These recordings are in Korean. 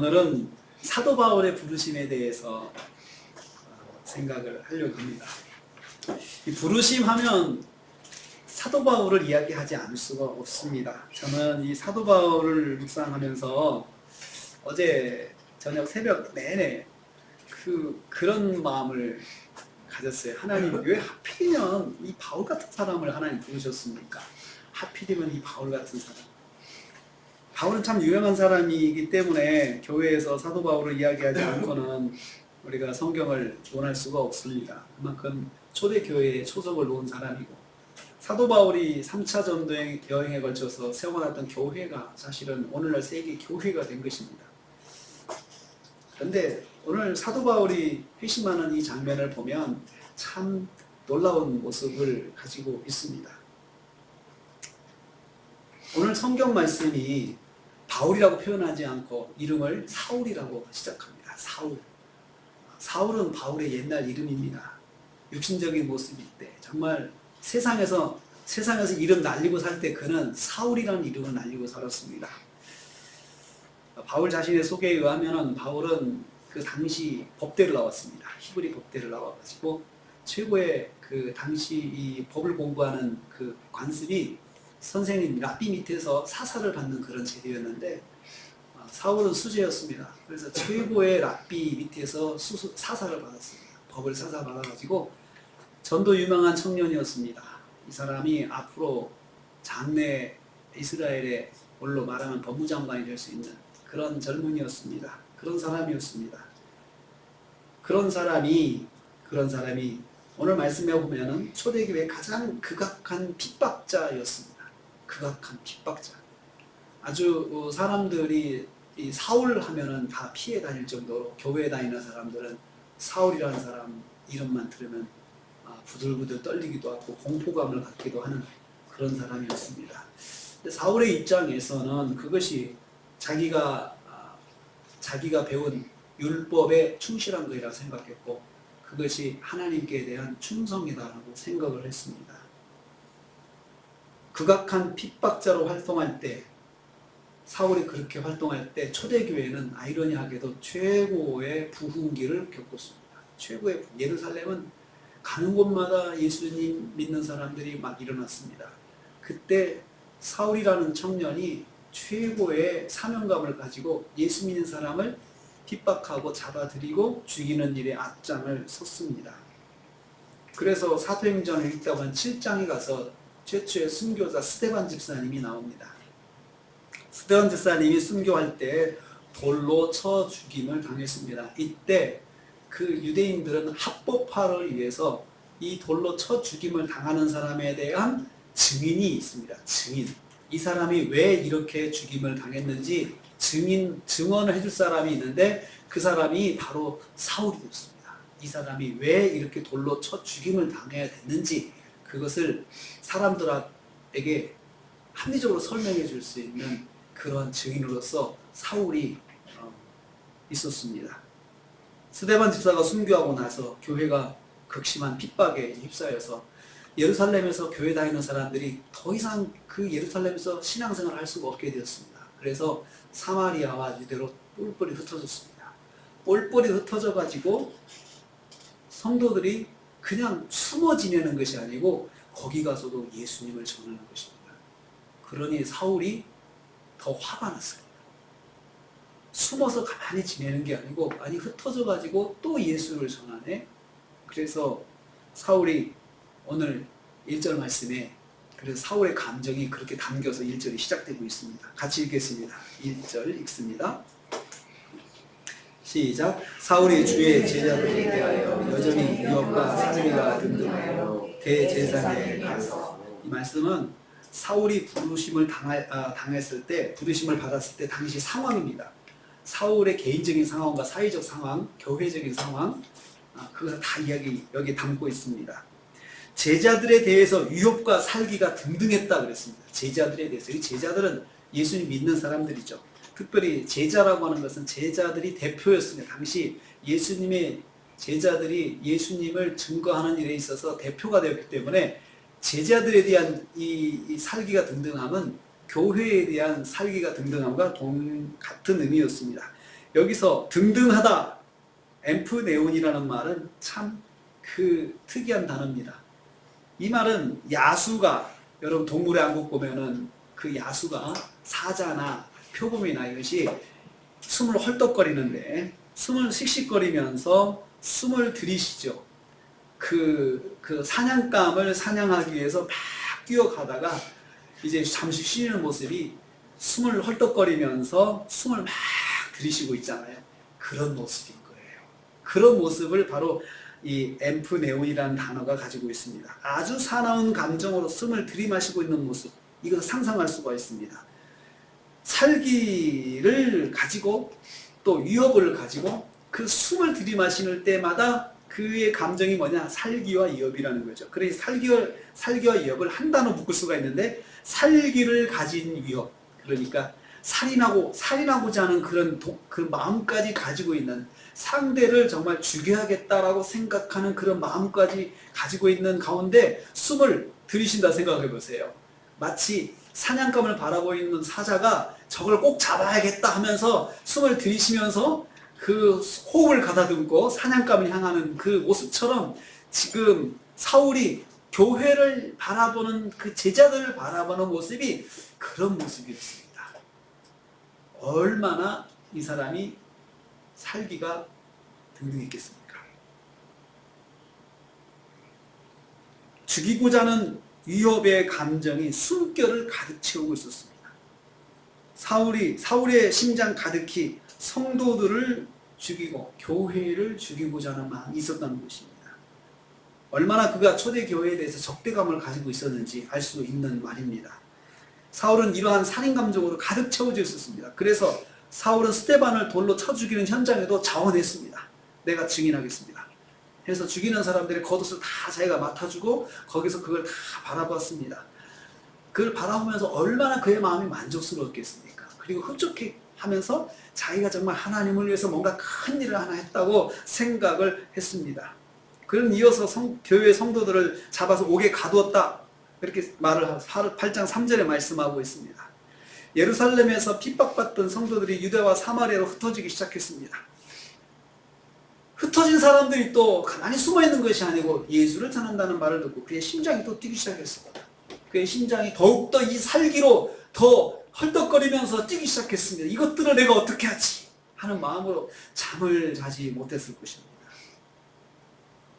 오늘은 사도 바울의 부르심에 대해서 생각을 하려고 합니다. 이 부르심 하면 사도 바울을 이야기하지 않을 수가 없습니다. 저는 이 사도 바울을 묵상하면서 어제 저녁 새벽 내내 그런 마음을 가졌어요. 하나님 왜 하필이면 이 바울 같은 사람을 하나님 부르셨습니까? 하필이면 이 바울 같은 사람. 바울은 참 유명한 사람이기 때문에 교회에서 사도 바울을 이야기하지 않고는 우리가 성경을 논할 수가 없습니다. 그만큼 초대교회에 초석을 놓은 사람이고, 사도 바울이 3차 전도 여행에 걸쳐서 세워놨던 교회가 사실은 오늘날 세계 교회가 된 것입니다. 그런데 오늘 사도 바울이 회심하는 이 장면을 보면 참 놀라운 모습을 가지고 있습니다. 오늘 성경 말씀이 바울이라고 표현하지 않고 이름을 사울이라고 시작합니다. 사울은 바울의 옛날 이름입니다. 육신적인 모습일 때 정말 세상에서 이름 날리고 살 때 그는 사울이라는 이름을 날리고 살았습니다. 바울 자신의 소개에 의하면 바울은 그 당시 법대를 나왔습니다. 히브리 법대를 나와가지고 최고의 그 당시 이 법을 공부하는 그 관습이 선생님 랍비 밑에서 사사를 받는 그런 제도였는데, 사울은 수재였습니다. 그래서 최고의 랍비 밑에서 사사를 받았습니다. 법을 사사 받아가지고 전도 유명한 청년이었습니다. 이 사람이 앞으로 장래 이스라엘의 올로 말하면 법무장관이 될 수 있는 그런 젊은이였습니다. 그런 사람이었습니다. 그런 사람이 오늘 말씀에 보면은 초대교회의 가장 극악한 핍박자였습니다. 극악한 핍박자. 아주 사람들이 이 사울 하면은 다 피해 다닐 정도로 교회에 다니는 사람들은 사울이라는 사람 이름만 들으면 부들부들 떨리기도 하고 공포감을 갖기도 하는 그런 사람이었습니다. 근데 사울의 입장에서는 그것이 자기가 배운 율법에 충실한 것이라고 생각했고, 그것이 하나님께 대한 충성이다라고 생각을 했습니다. 극악한 핍박자로 활동할 때, 사울이 그렇게 활동할 때 초대교회는 아이러니하게도 최고의 부흥기를 겪었습니다. 예루살렘은 가는 곳마다 예수님 믿는 사람들이 막 일어났습니다. 그때 사울이라는 청년이 최고의 사명감을 가지고 예수 믿는 사람을 핍박하고 잡아들이고 죽이는 일에 앞장을 섰습니다. 그래서 사도행전을 읽다 보면 7장에 가서 최초의 순교자 스데반 집사님이 나옵니다. 스데반 집사님이 순교할 때 돌로 쳐 죽임을 당했습니다. 이때 그 유대인들은 합법화를 위해서 이 돌로 쳐 죽임을 당하는 사람에 대한 증인이 있습니다. 증인. 이 사람이 왜 이렇게 죽임을 당했는지 증언을 해줄 사람이 있는데, 그 사람이 바로 사울이었습니다. 이 사람이 왜 이렇게 돌로 쳐 죽임을 당해야 됐는지 그것을 사람들에게 합리적으로 설명해 줄 수 있는 그런 증인으로서 사울이 있었습니다. 스데반 집사가 순교하고 나서 교회가 극심한 핍박에 휩싸여서 예루살렘에서 교회 다니는 사람들이 더 이상 그 예루살렘에서 신앙생활을 할 수가 없게 되었습니다. 그래서 사마리아와 유대로 뿔뿔이 흩어졌습니다. 뿔뿔이 흩어져 가지고 성도들이 그냥 숨어 지내는 것이 아니고 거기 가서도 예수님을 전하는 것입니다. 그러니 사울이 더 화가 났어요. 숨어서 가만히 지내는 게 아니고 흩어져 가지고 또 예수를 전하네. 그래서 사울이 오늘 1절 말씀에, 그래서 사울의 감정이 그렇게 담겨서 1절이 시작되고 있습니다. 같이 읽겠습니다. 1절 읽습니다. 시작. 사울이 주의 제자들에게 대하여 여전히 유업과 살미가 등등하여 대제사장에 가서, 이 말씀은 사울이 부르심을 당했을 때, 부르심을 받았을 때 당시 상황입니다. 사울의 개인적인 상황과 사회적 상황, 교회적인 상황, 그것을 다 여기 담고 있습니다. 제자들에 대해서 유업과 살기가 등등했다 그랬습니다. 제자들에 대해서. 이 제자들은 예수님 믿는 사람들이죠. 특별히 제자라고 하는 것은 제자들이 대표였습니다. 당시 예수님의 제자들이 예수님을 증거하는 일에 있어서 대표가 되었기 때문에 제자들에 대한 이 살기가 등등함은 교회에 대한 살기가 등등함과 같은 의미였습니다. 여기서 등등하다, 엠프네온이라는 말은 참 그 특이한 단어입니다. 이 말은 야수가, 여러분 동물의 왕국 보면은 그 야수가 사자나 표범이나 이것이 숨을 헐떡거리는데 숨을 씩씩거리면서 숨을 들이쉬죠. 그 사냥감을 사냥하기 위해서 막 뛰어가다가 이제 잠시 쉬는 모습이 숨을 헐떡거리면서 숨을 막 들이쉬고 있잖아요. 그런 모습인 거예요. 그런 모습을 바로 이 엠프네온이라는 단어가 가지고 있습니다. 아주 사나운 감정으로 숨을 들이마시고 있는 모습, 이것을 상상할 수가 있습니다. 살기를 가지고 또 위협을 가지고 그 숨을 들이마시는 때마다 그의 감정이 뭐냐? 살기와 위협이라는 거죠. 그래서 살기와 위협을 한 단어 묶을 수가 있는데, 살기를 가진 위협, 그러니까 살인하고자 하는 그 마음까지 가지고 있는, 상대를 정말 죽여야겠다라고 생각하는 그런 마음까지 가지고 있는 가운데 숨을 들이쉰다 생각해 보세요. 마치 사냥감을 바라보고 있는 사자가 저걸 꼭 잡아야겠다 하면서 숨을 들이쉬면서 그 호흡을 가다듬고 사냥감을 향하는 그 모습처럼 지금 사울이 교회를 바라보는, 그 제자들을 바라보는 모습이 그런 모습이었습니다. 얼마나 이 사람이 살기가 등등했겠습니까? 죽이고자 하는 위협의 감정이 숨결을 가득 채우고 있었습니다. 사울의 심장 가득히 성도들을 죽이고 교회를 죽이고자 하는 마음이 있었다는 것입니다. 얼마나 그가 초대교회에 대해서 적대감을 가지고 있었는지 알 수 있는 말입니다. 사울은 이러한 살인 감정으로 가득 채워져 있었습니다. 그래서 사울은 스데반을 돌로 쳐 죽이는 현장에도 자원했습니다. 내가 증인하겠습니다. 그래서 죽이는 사람들의 겉옷을 다 자기가 맡아주고 거기서 그걸 다 바라봤습니다. 그걸 바라보면서 얼마나 그의 마음이 만족스러웠겠습니까? 그리고 흡족해 하면서 자기가 정말 하나님을 위해서 뭔가 큰 일을 하나 했다고 생각을 했습니다. 그럼 이어서 교회 성도들을 잡아서 옥에 가두었다, 이렇게 말을 8장 3절에 말씀하고 있습니다. 예루살렘에서 핍박받던 성도들이 유대와 사마리아로 흩어지기 시작했습니다. 흩어진 사람들이 또 가만히 숨어있는 것이 아니고 예수를 전한다는 말을 듣고 그의 심장이 또 뛰기 시작했습니다. 그의 심장이 더욱더 이 살기로 더 헐떡거리면서 뛰기 시작했습니다. 이것들을 내가 어떻게 하지? 하는 마음으로 잠을 자지 못했을 것입니다.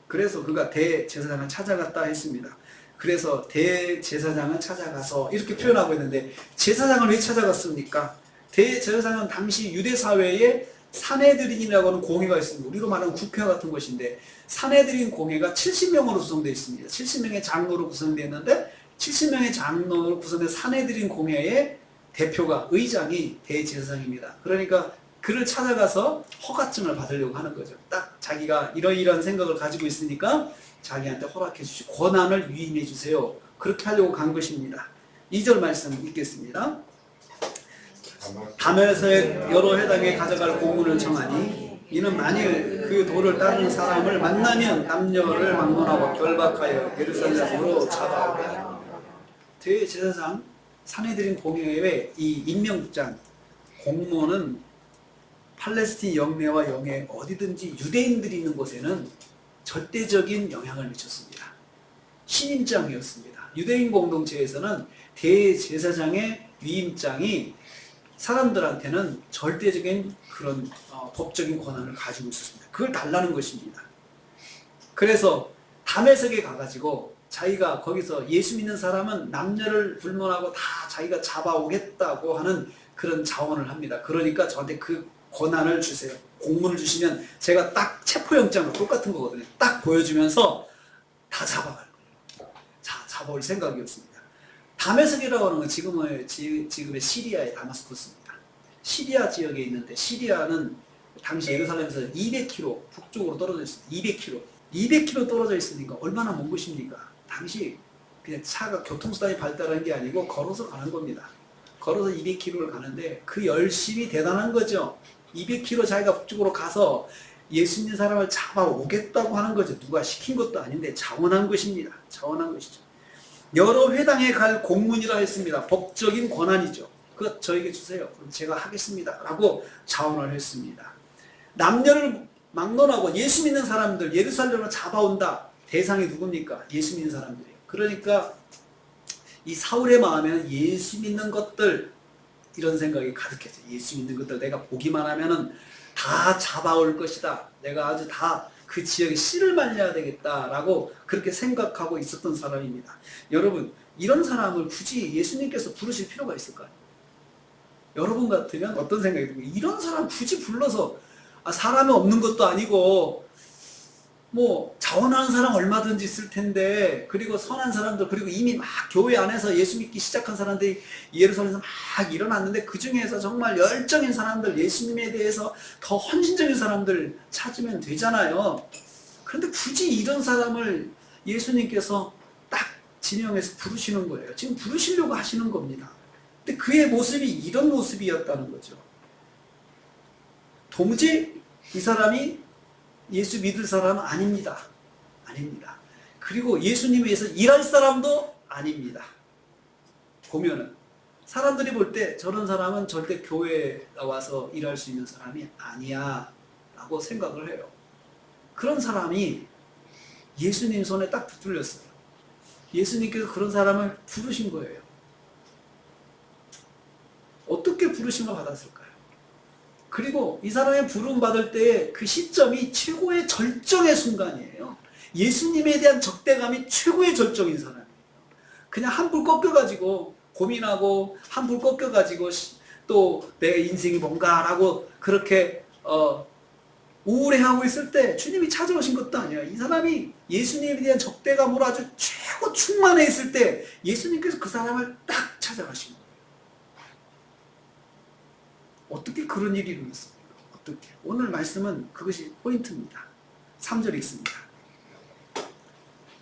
그래서 그가 대제사장을 찾아갔다 했습니다. 그래서 대제사장을 찾아가서 이렇게 표현하고 있는데, 제사장을 왜 찾아갔습니까? 대제사장은 당시 유대 사회에 사내들인이라고 하는 공회가 있습니다. 우리로 말하는 국회 같은 것인데, 사내들인 공회가 70명으로 구성되어 있습니다. 70명의 장로로 구성되어 있는데, 70명의 장로로 구성된 사내들인 공회의 대표가, 의장이 대제사장입니다. 그러니까 그를 찾아가서 허가증을 받으려고 하는 거죠. 딱 자기가 이러이러한 생각을 가지고 있으니까 자기한테 허락해 주시고 권한을 위임해 주세요. 그렇게 하려고 간 것입니다. 2절 말씀 읽겠습니다. 다메섹 여러 회당에 가져갈 공문을 정하니 이는 만일 그 도를 따르는 사람을 만나면 남녀를 막론하고 결박하여 예루살렘으로 잡아오게 하라. 대제사장 사내들인 공회의 이 임명장 공무원은 팔레스틴 영내와 영해 어디든지 유대인들이 있는 곳에는 절대적인 영향을 미쳤습니다. 신임장이었습니다. 유대인 공동체에서는 대제사장의 위임장이 사람들한테는 절대적인 그런 법적인 권한을 가지고 있었습니다. 그걸 달라는 것입니다. 그래서 다메섹에 가가지고 자기가 거기서 예수 믿는 사람은 남녀를 불문하고 다 자기가 잡아오겠다고 하는 그런 자원을 합니다. 그러니까 저한테 그 권한을 주세요. 공문을 주시면 제가 딱 체포영장과 똑같은 거거든요. 딱 보여주면서 다 잡아갈 거예요. 잡아올 생각이었습니다. 다메섹이라고 하는 건 지금의 시리아의 다마스커스입니다. 시리아 지역에 있는데, 시리아는 당시 예루살렘에서 200km 북쪽으로 떨어져 있습니다. 200km 떨어져 있으니까 얼마나 먼 곳입니까? 당시 그냥 차가 교통수단이 발달한 게 아니고 걸어서 가는 겁니다. 걸어서 200km를 가는데 그 열심이 대단한 거죠. 200km 자기가 북쪽으로 가서 예수 믿는 사람을 잡아오겠다고 하는 거죠. 누가 시킨 것도 아닌데 자원한 것입니다. 자원한 것이죠. 여러 회당에 갈 공문이라 했습니다. 법적인 권한이죠. 그거 저에게 주세요. 그럼 제가 하겠습니다. 라고 자원을 했습니다. 남녀를 막론하고 예수 믿는 사람들 예루살렘으로 잡아온다. 대상이 누굽니까? 예수 믿는 사람들이에요. 그러니까 이 사울의 마음에는 예수 믿는 것들 이런 생각이 가득했어요. 예수 믿는 것들 내가 보기만 하면은 다 잡아올 것이다. 내가 아주 다 그 지역에 씨를 말려야 되겠다라고 그렇게 생각하고 있었던 사람입니다. 여러분, 이런 사람을 굳이 예수님께서 부르실 필요가 있을까요? 여러분 같으면 어떤 생각이 듭니까? 이런 사람 굳이 불러서 사람이 없는 것도 아니고 뭐 자원하는 사람 얼마든지 있을 텐데, 그리고 선한 사람들, 그리고 이미 막 교회 안에서 예수 믿기 시작한 사람들이 예루살렘에서 막 일어났는데 그 중에서 정말 열정인 사람들, 예수님에 대해서 더 헌신적인 사람들 찾으면 되잖아요. 그런데 굳이 이런 사람을 예수님께서 딱 진영해서 부르시는 거예요. 지금 부르시려고 하시는 겁니다. 근데 그의 모습이 이런 모습이었다는 거죠. 도무지 이 사람이 예수 믿을 사람은 아닙니다. 아닙니다. 그리고 예수님 위해서 일할 사람도 아닙니다. 보면은 사람들이 볼 때 저런 사람은 절대 교회에 와서 일할 수 있는 사람이 아니야 라고 생각을 해요. 그런 사람이 예수님 손에 딱 붙들렸어요. 예수님께서 그런 사람을 부르신 거예요. 어떻게 부르심을 받았을까요? 그리고 이 사람의 부름 받을 때의 그 시점이 최고의 절정의 순간이에요. 예수님에 대한 적대감이 최고의 절정인 사람이에요. 그냥 한풀 꺾여가지고 고민하고 한풀 꺾여가지고 또 내 인생이 뭔가라고 그렇게 우울해하고 있을 때 주님이 찾아오신 것도 아니에요. 이 사람이 예수님에 대한 적대감으로 아주 최고 충만해 있을 때 예수님께서 그 사람을 딱 찾아가신 거예요. 어떻게 그런 일이 일어났습니까? 어떻게? 오늘 말씀은 그것이 포인트입니다. 3절에 있습니다.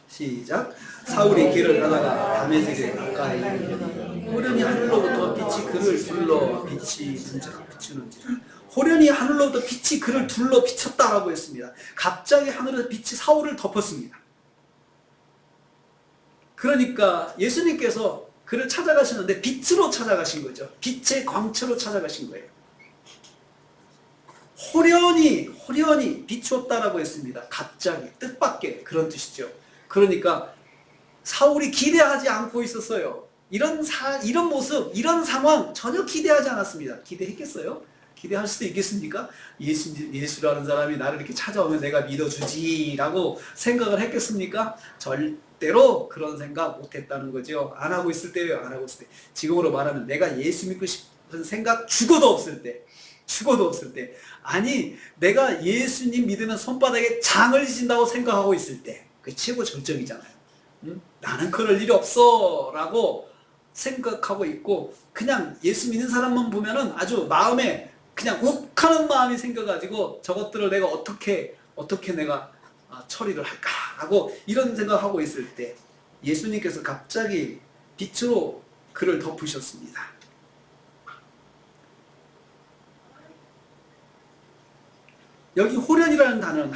시작. 사울이 길을 가다가 다메섹에 가까이 이르니 호련히 하늘로부터 빛이 그를 둘러 빛이 분자가 비추는지라. 호련히 하늘로부터 빛이 그를 둘러 비쳤다라고 했습니다. 갑자기 하늘에서 빛이 사울을 덮었습니다. 그러니까 예수님께서 그를 찾아가시는데 빛으로 찾아가신 거죠. 빛의 광채로 찾아가신 거예요. 호련히 비추었다라고 했습니다. 갑자기, 뜻밖의 그런 뜻이죠. 그러니까 사울이 기대하지 않고 있었어요. 이런 모습, 이런 상황 전혀 기대하지 않았습니다. 기대했겠어요? 기대할 수도 있겠습니까? 예수라는 사람이 나를 이렇게 찾아오면 내가 믿어주지라고 생각을 했겠습니까? 절대로 그런 생각 못했다는 거죠. 안 하고 있을 때예요. 안 하고 있을 때. 지금으로 말하면 내가 예수 믿고 싶은 생각 죽어도 없을 때. 아니 내가 예수님 믿으면 손바닥에 장을 지진다고 생각하고 있을 때, 그 최고 절정이잖아요. 응? 나는 그럴 일이 없어 라고 생각하고 있고, 그냥 예수 믿는 사람만 보면은 아주 마음에 그냥 욱하는 마음이 생겨가지고 저것들을 내가 어떻게 내가 처리를 할까라고 이런 생각하고 있을 때 예수님께서 갑자기 빛으로 그를 덮으셨습니다. 여기 호련이라는 단어는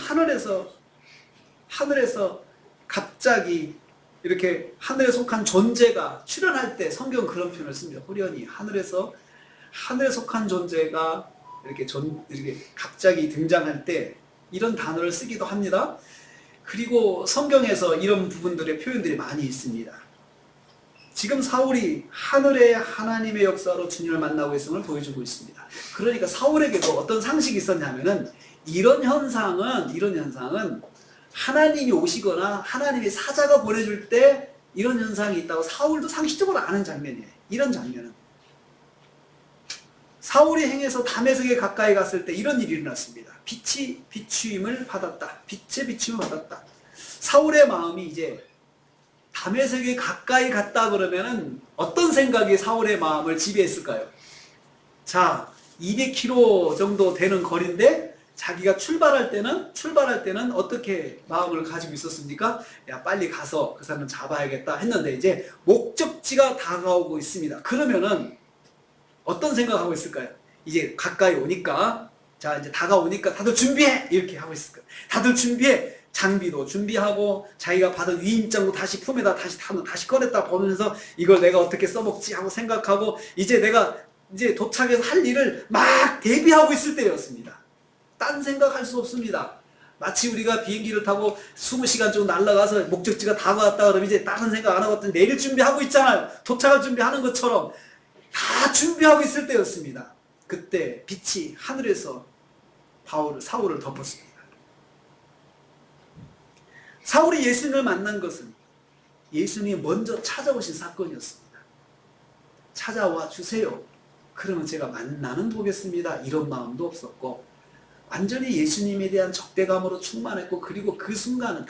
하늘에서 갑자기 이렇게 하늘에 속한 존재가 출현할 때 성경은 그런 표현을 씁니다. 호련히 하늘에 속한 존재가 이렇게 갑자기 등장할 때 이런 단어를 쓰기도 합니다. 그리고 성경에서 이런 부분들의 표현들이 많이 있습니다. 지금 사울이 하늘의 하나님의 역사로 주님을 만나고 있음을 보여주고 있습니다. 그러니까 사울에게도 어떤 상식이 있었냐면은 이런 현상은 하나님이 오시거나 하나님이 사자가 보내줄 때 이런 현상이 있다고 사울도 상식적으로 아는 장면이에요. 이런 장면은 사울이 행해서 다메섹에 가까이 갔을 때 이런 일이 일어났습니다. 빛의 비추임을 받았다. 사울의 마음이 이제 다메섹에 가까이 갔다 그러면은 어떤 생각이 사울의 마음을 지배했을까요? 자, 200km 정도 되는 거리인데 자기가 출발할 때는 어떻게 마음을 가지고 있었습니까? 야, 빨리 가서 그 사람을 잡아야겠다 했는데 이제 목적지가 다가오고 있습니다. 그러면은 어떤 생각하고 있을까요? 이제 가까이 오니까, 자, 이제 다가오니까 다들 준비해! 이렇게 하고 있을 거예요. 다들 준비해! 장비도 준비하고 자기가 받은 위임장도 다시 품에다 다시 꺼냈다 보면서 이걸 내가 어떻게 써먹지 하고 생각하고 이제 내가 이제 도착해서 할 일을 막 대비하고 있을 때였습니다. 딴 생각할 수 없습니다. 마치 우리가 비행기를 타고 20시간 정도 날아가서 목적지가 다가왔다 그러면 이제 다른 생각 안 하고 내릴 준비하고 있잖아요. 도착할 준비하는 것처럼 다 준비하고 있을 때였습니다. 그때 빛이 하늘에서 사울을 덮었습니다. 사울이 예수님을 만난 것은 예수님이 먼저 찾아오신 사건이었습니다. 찾아와 주세요. 그러면 제가 만나는 보겠습니다. 이런 마음도 없었고 완전히 예수님에 대한 적대감으로 충만했고 그리고 그 순간은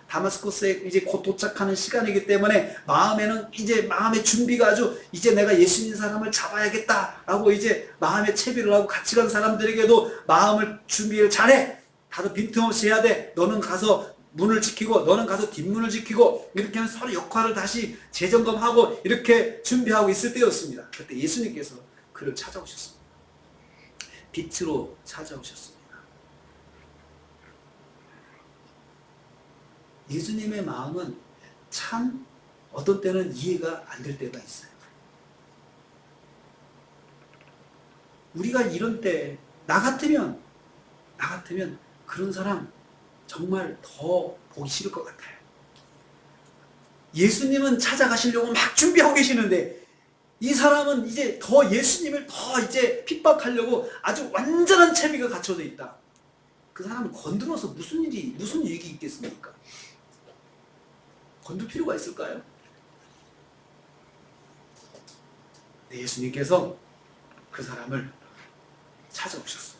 다마스코스에 이제 곧 도착하는 시간이기 때문에 마음의 준비가 아주 이제 내가 예수님 사람을 잡아야겠다라고 이제 마음의 채비를 하고 같이 간 사람들에게도 마음을 준비를 잘해. 다들 빈틈없이 해야 돼. 너는 가서 문을 지키고 너는 가서 뒷문을 지키고 이렇게 하면 서로 역할을 다시 재점검하고 이렇게 준비하고 있을 때였습니다. 그때 예수님께서 그를 찾아오셨습니다. 빛으로 찾아오셨습니다. 예수님의 마음은 참 어떤 때는 이해가 안 될 때가 있어요. 우리가 이런 때 나 같으면 그런 사람 정말 더 보기 싫을 것 같아요. 예수님은 찾아가시려고 막 준비하고 계시는데 이 사람은 이제 더 예수님을 더 이제 핍박하려고 아주 완전한 채비가 갖춰져 있다. 그 사람을 건드려서 무슨 이익이 있겠습니까? 건들 필요가 있을까요? 네, 예수님께서 그 사람을 찾아오셨어요.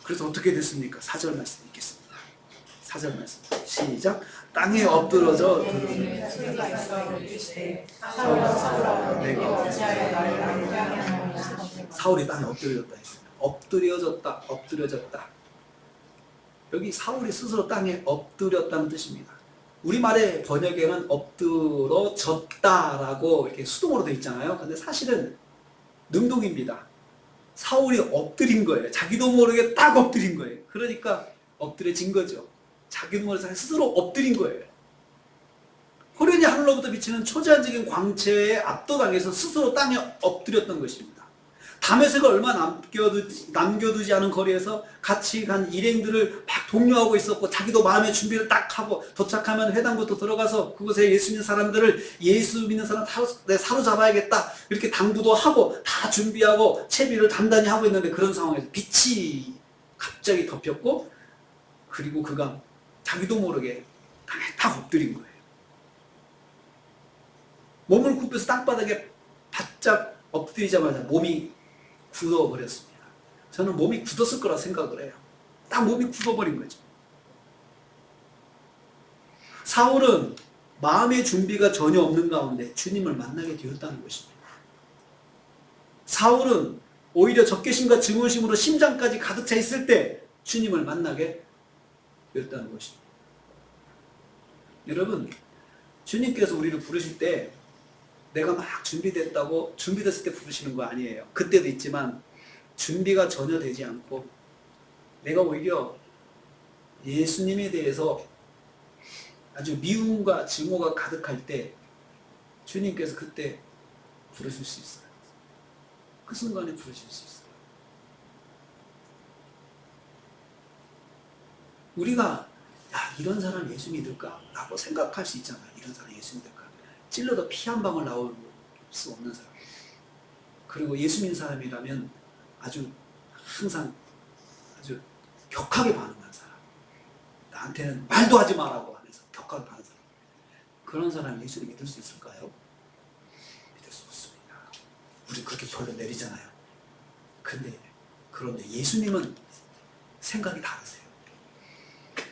그래서 어떻게 됐습니까? 4절 말씀 읽겠습니다. 4절 말씀 시작. 땅에 엎드러져 사울이 땅에 엎드려졌다 했어요. 엎드려졌다. 여기 사울이 스스로 땅에 엎드렸다는 뜻입니다. 우리말의 번역에는 엎드러졌다라고 이렇게 수동으로 되어 있잖아요. 근데 사실은 능동입니다. 사울이 엎드린 거예요. 자기도 모르게 딱 엎드린 거예요. 그러니까 엎드려진 거죠. 자기도 모르게 스스로 엎드린 거예요. 호련히 하늘로부터 비치는 초자연적인 광채에 압도당해서 스스로 땅에 엎드렸던 것입니다. 다메섹을 얼마 남겨두지 않은 거리에서 같이 간 일행들을 막 독려하고 있었고 자기도 마음의 준비를 딱 하고 도착하면 회당부터 들어가서 그곳에 예수 믿는 사람들을 예수 믿는 사람 사로잡아야겠다 이렇게 당부도 하고 다 준비하고 채비를 단단히 하고 있는데 그런 상황에서 빛이 갑자기 덮였고 그리고 그가 자기도 모르게 땅에 딱 엎드린 거예요. 몸을 굽혀서 땅바닥에 바짝 엎드리자마자 몸이 굳어버렸습니다. 저는 몸이 굳었을 거라 생각을 해요. 딱 몸이 굳어버린 거죠. 사울은 마음의 준비가 전혀 없는 가운데 주님을 만나게 되었다는 것입니다. 사울은 오히려 적개심과 증오심으로 심장까지 가득 차 있을 때 주님을 만나게 되었다는 것입니다. 여러분, 주님께서 우리를 부르실 때 내가 막 준비됐을 때 부르시는 거 아니에요. 그때도 있지만 준비가 전혀 되지 않고 내가 오히려 예수님에 대해서 아주 미움과 증오가 가득할 때 주님께서 그때 부르실 수 있어요. 그 순간에 부르실 수 있어요. 우리가 이런 사람 예수 믿을까? 라고 생각할 수 있잖아요. 이런 사람 예수 믿을까? 찔러도 피 한 방울 나올 수 없는 사람. 그리고 예수 믿는 사람이라면 항상 아주 격하게 반응하는 사람. 나한테는 말도 하지 마라고 하면서 격하게 반응하는 사람. 그런 사람 예수를 믿을 수 있을까요? 믿을 수 없습니다. 우리 그렇게 결론 내리잖아요. 그런데 예수님은 생각이 다르세요.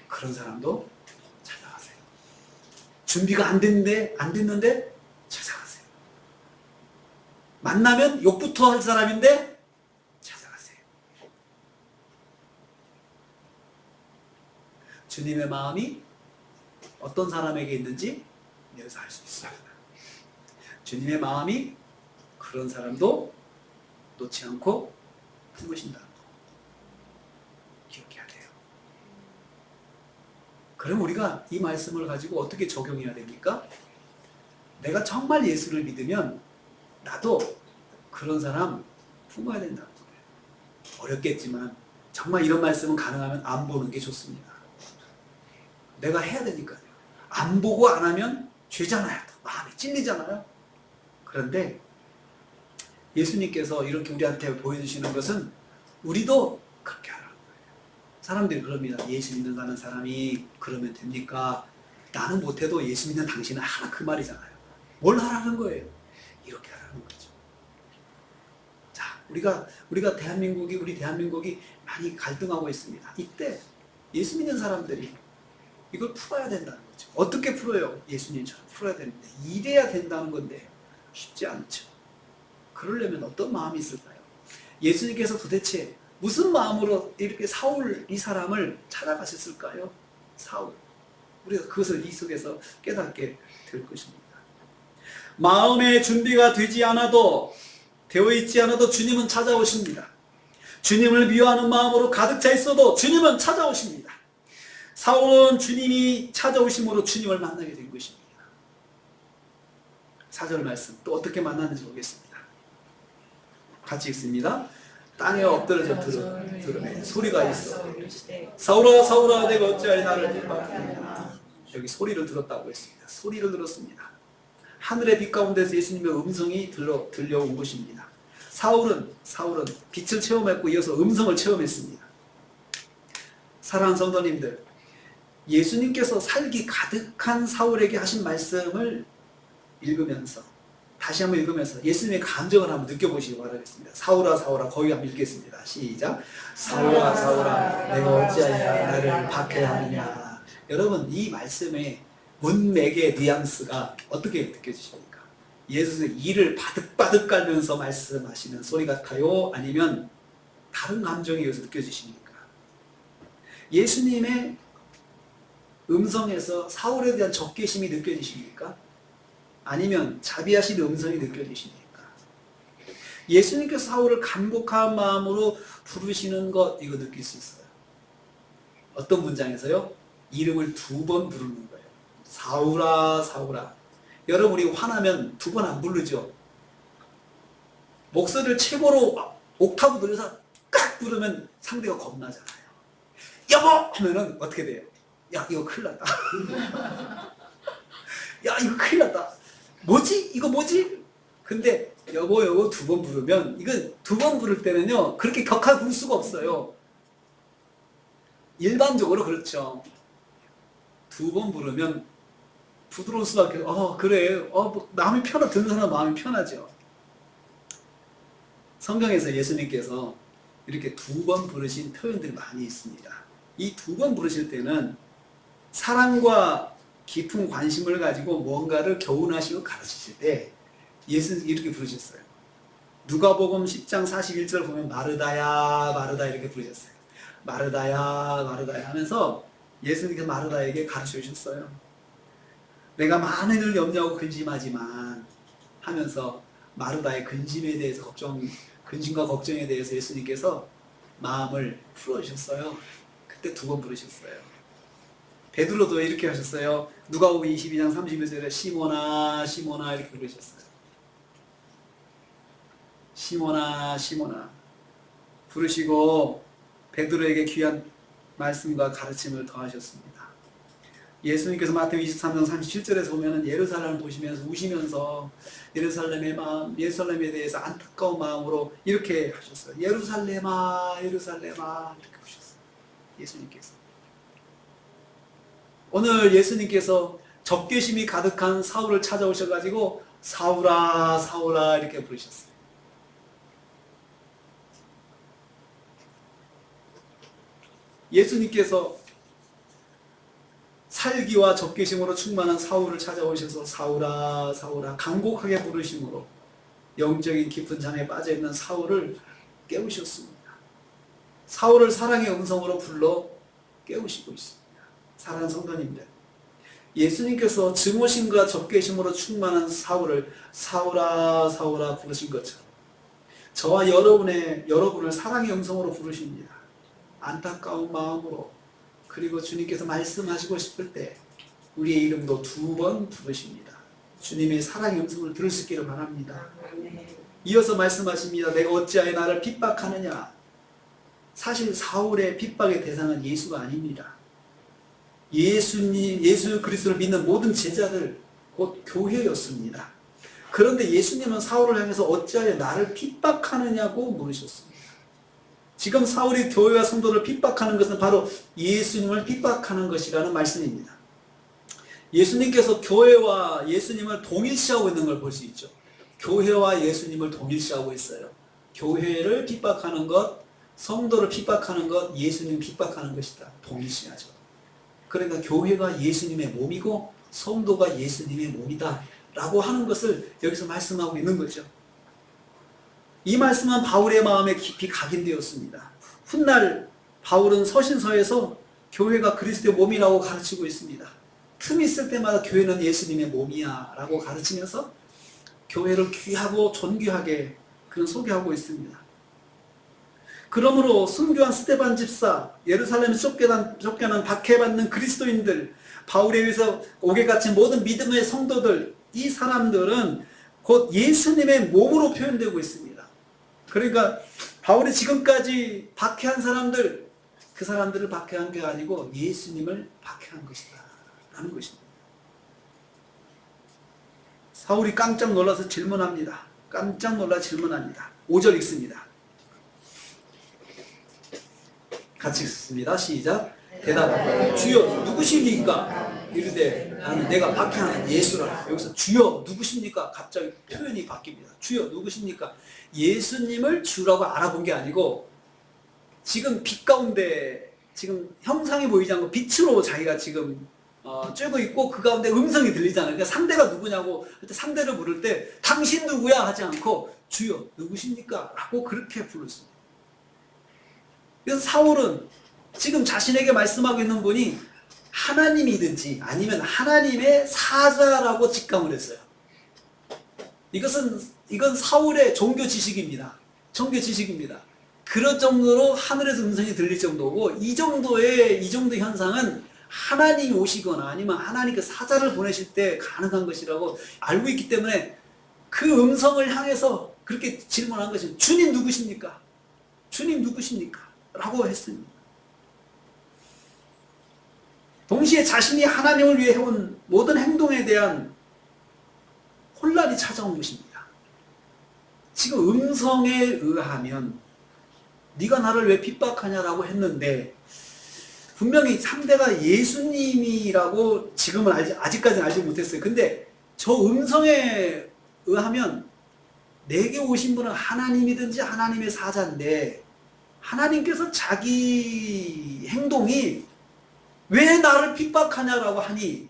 그런 사람도 찾아가세요. 준비가 안 됐는데 찾아가세요. 만나면 욕부터 할 사람인데 찾아가세요. 주님의 마음이 어떤 사람에게 있는지 여기서 알 수 있어요. 주님의 마음이 그런 사람도 놓지 않고 품으신다는 거 기억해야 돼요. 그럼 우리가 이 말씀을 가지고 어떻게 적용해야 됩니까? 내가 정말 예수를 믿으면 나도 그런 사람 품어야 된다는 거예요. 어렵겠지만 정말 이런 말씀은 가능하면 안 보는 게 좋습니다. 내가 해야 되니까요. 안 보고 안 하면 죄잖아요. 마음이 찔리잖아요. 그런데 예수님께서 이렇게 우리한테 보여주시는 것은 우리도 그렇게 하라는 거예요. 사람들이 그럽니다. 예수 믿는 사는 사람이 그러면 됩니까? 나는 못해도 예수 믿는 당신은 하라, 그 말이잖아요. 뭘 하라는 거예요? 이렇게 하라는 거죠. 자, 우리 대한민국이 많이 갈등하고 있습니다. 이때 예수 믿는 사람들이 이걸 풀어야 된다는 거죠. 어떻게 풀어요? 예수님처럼 풀어야 되는데, 이래야 된다는 건데 쉽지 않죠. 그러려면 어떤 마음이 있을까요? 예수님께서 도대체 무슨 마음으로 이렇게 사울 이 사람을 찾아가셨을까요? 사울. 우리가 그것을 이 속에서 깨닫게 될 것입니다. 마음의 준비가 되어 있지 않아도 주님은 찾아오십니다. 주님을 미워하는 마음으로 가득 차 있어도 주님은 찾아오십니다. 사울은 주님이 찾아오심으로 주님을 만나게 된 것입니다. 4절 말씀 또 어떻게 만났는지 보겠습니다. 같이 읽습니다. 땅에 엎드려져 들으매 소리가 있어. 사울아 사울아 내가 어찌하여 나를 핍박하느냐. 여기 소리를 들었다고 했습니다. 소리를 들었습니다. 하늘의 빛 가운데서 예수님의 음성이 들려온 것입니다. 사울은 빛을 체험했고 이어서 음성을 체험했습니다. 사랑하는 성도님들, 예수님께서 살기 가득한 사울에게 하신 말씀을 읽으면서 다시 한번 읽으면서 예수님의 감정을 한번 느껴보시기 바라겠습니다. 사울아 사울아, 거기 한번 읽겠습니다. 시작. 사울아 사울아 내가 어찌하여 나를 박해하느냐. 여러분, 이 말씀의 문맥의 뉘앙스가 어떻게 느껴지십니까? 예수의 이를 바득바득 깔면서 말씀하시는 소리 같아요? 아니면 다른 감정이 여기서 느껴지십니까? 예수님의 음성에서 사울에 대한 적개심이 느껴지십니까? 아니면 자비하신 음성이 느껴지십니까? 예수님께서 사울을 간곡한 마음으로 부르시는 것, 이거 느낄 수 있어요. 어떤 문장에서요? 이름을 2번 부르는 거예요. 사울아 사울아. 여러분, 우리 화나면 2번 안 부르죠? 목소리를 최고로 옥타브 늘려서 깍 부르면 상대가 겁나잖아요. 여보! 하면은 어떻게 돼요? 야, 이거 큰일 났다. 야, 이거 큰일 났다. 뭐지? 이거 뭐지? 근데 여보 2번 부르면, 이건 2번 부를 때는요 그렇게 격하게 부를 수가 없어요. 일반적으로 그렇죠. 2번 부르면 부드러울 수밖에. 그래. 뭐 마음이 듣는 사람 마음이 편하죠. 성경에서 예수님께서 이렇게 2번 부르신 표현들이 많이 있습니다. 이 2번 부르실 때는 사랑과 깊은 관심을 가지고 뭔가를 교훈하시고 가르치실 때 예수님 이렇게 부르셨어요. 누가복음 10장 41절 보면 마르다야 마르다 이렇게 부르셨어요. 마르다야 마르다야 하면서 예수님께서 마르다에게 가르쳐 주셨어요. 내가 많은 일을 염려하고 근심하지만 하면서 마르다의 근심에 대해서 근심과 걱정에 대해서 예수님께서 마음을 풀어주셨어요. 그때 2번 부르셨어요. 베드로도 이렇게 하셨어요. 누가복음 22장 31절에 시몬아 시몬아 이렇게 부르셨어요. 시몬아 시몬아 부르시고 베드로에게 귀한 말씀과 가르침을 더하셨습니다. 예수님께서 마태복음 23장 37절에서 보면 예루살렘을 보시면서 우시면서 예루살렘에 대해서 안타까운 마음으로 이렇게 하셨어요. 예루살렘아 예루살렘아 이렇게 하셨어요. 예수님께서. 오늘 예수님께서 적개심이 가득한 사울을 찾아오셔가지고 사울아 사울아 이렇게 부르셨어요. 예수님께서 살기와 적개심으로 충만한 사울을 찾아오셔서 사울아 사울아 간곡하게 부르심으로 영적인 깊은 잠에 빠져있는 사울을 깨우셨습니다. 사울을 사랑의 음성으로 불러 깨우시고 있습니다. 사랑하는 성도님들, 예수님께서 증오심과 적개심으로 충만한 사울을 사울아 사울아 부르신 것처럼 저와 여러분을 사랑의 음성으로 부르십니다. 안타까운 마음으로, 그리고 주님께서 말씀하시고 싶을 때 우리의 이름도 2번 부르십니다. 주님의 사랑의 음성을 들을 수 있기를 바랍니다. 이어서 말씀하십니다. 내가 어찌하여 나를 핍박하느냐. 사실 사울의 핍박의 대상은 예수가 아닙니다. 예수 그리스도를 믿는 모든 제자들, 곧 교회였습니다. 그런데 예수님은 사울을 향해서 어찌하여 나를 핍박하느냐고 물으셨습니다. 지금 사울이 교회와 성도를 핍박하는 것은 바로 예수님을 핍박하는 것이라는 말씀입니다. 예수님께서 교회와 예수님을 동일시하고 있는 걸 볼 수 있죠. 교회와 예수님을 동일시하고 있어요. 교회를 핍박하는 것, 성도를 핍박하는 것, 예수님 핍박하는 것이다. 동일시하죠. 그러니까 교회가 예수님의 몸이고 성도가 예수님의 몸이다 라고 하는 것을 여기서 말씀하고 있는 거죠. 이 말씀은 바울의 마음에 깊이 각인되었습니다. 훗날 바울은 서신서에서 교회가 그리스도의 몸이라고 가르치고 있습니다. 틈이 있을 때마다 교회는 예수님의 몸이야 라고 가르치면서 교회를 귀하고 존귀하게 그는 소개하고 있습니다. 그러므로 순교한 스데반 집사, 예루살렘에 쫓겨난 박해받는 그리스도인들, 바울에 의해서 옥에 갇힌 모든 믿음의 성도들, 이 사람들은 곧 예수님의 몸으로 표현되고 있습니다. 그러니까 바울이 지금까지 박해한 사람들, 그 사람들을 박해한 게 아니고 예수님을 박해한 것이다 라는 것입니다. 사울이 깜짝 놀라서 질문합니다. 깜짝 놀라 질문합니다. 5절 읽습니다. 같이 읽습니다. 시작. 대답하되 주여 누구십니까? 이르되 나는 내가 박해하는 예수라. 여기서 주여 누구십니까? 갑자기 표현이 바뀝니다. 주여 누구십니까? 예수님을 주라고 알아본 게 아니고 지금 빛 가운데 지금 형상이 보이지 않고 빛으로 자기가 지금 쬐고 있고 그 가운데 음성이 들리잖아요. 그러니까 상대가 누구냐고 상대를 부를 때 당신 누구야 하지 않고 주여 누구십니까? 라고 그렇게 불렀습니다. 그래서 사울은 지금 자신에게 말씀하고 있는 분이 하나님이든지 아니면 하나님의 사자라고 직감을 했어요. 이건 사울의 종교 지식입니다. 종교 지식입니다. 그런 정도로 하늘에서 음성이 들릴 정도고 이 정도 현상은 하나님이 오시거나 아니면 하나님께 사자를 보내실 때 가능한 것이라고 알고 있기 때문에 그 음성을 향해서 그렇게 질문한 것이 주님 누구십니까? 주님 누구십니까? 라고 했습니다. 동시에 자신이 하나님을 위해 해온 모든 행동에 대한 혼란이 찾아온 것입니다. 지금 음성에 의하면 네가 나를 왜 핍박하냐라고 했는데 분명히 상대가 예수님이라고 지금은 아직까지는 알지 못했어요. 근데 저 음성에 의하면 내게 오신 분은 하나님이든지 하나님의 사자인데 하나님께서 자기 행동이 왜 나를 핍박하냐라고 하니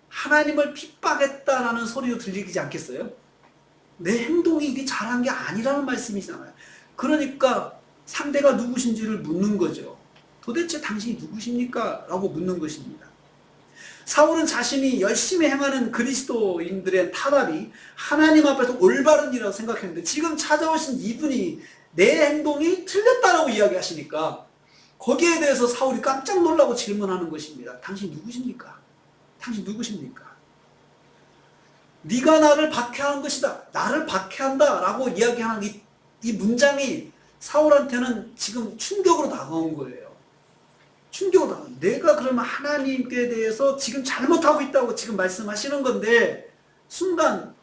하나님을 핍박했다라는 소리로 들리지 않겠어요? 내 행동이 이게 잘한 게 아니라는 말씀이잖아요. 그러니까 상대가 누구신지를 묻는 거죠. 도대체 당신이 누구십니까? 라고 묻는 것입니다. 사울은 자신이 열심히 행하는 그리스도인들의 탄압이 하나님 앞에서 올바른 일이라고 생각했는데 지금 찾아오신 이분이 내 행동이 틀렸다라고 이야기하시니까 거기에 대해서 사울이 깜짝 놀라고 질문하는 것입니다. 당신 누구십니까? 당신 누구십니까? 네가 나를 박해하는 것이다. 나를 박해한다 라고 이야기하는 이 문장이 사울한테는 지금 충격으로 다가온 거예요. 충격으로 다가온. 내가 그러면 하나님께 대해서 지금 잘못하고 있다고 지금 말씀하시는 건데 순간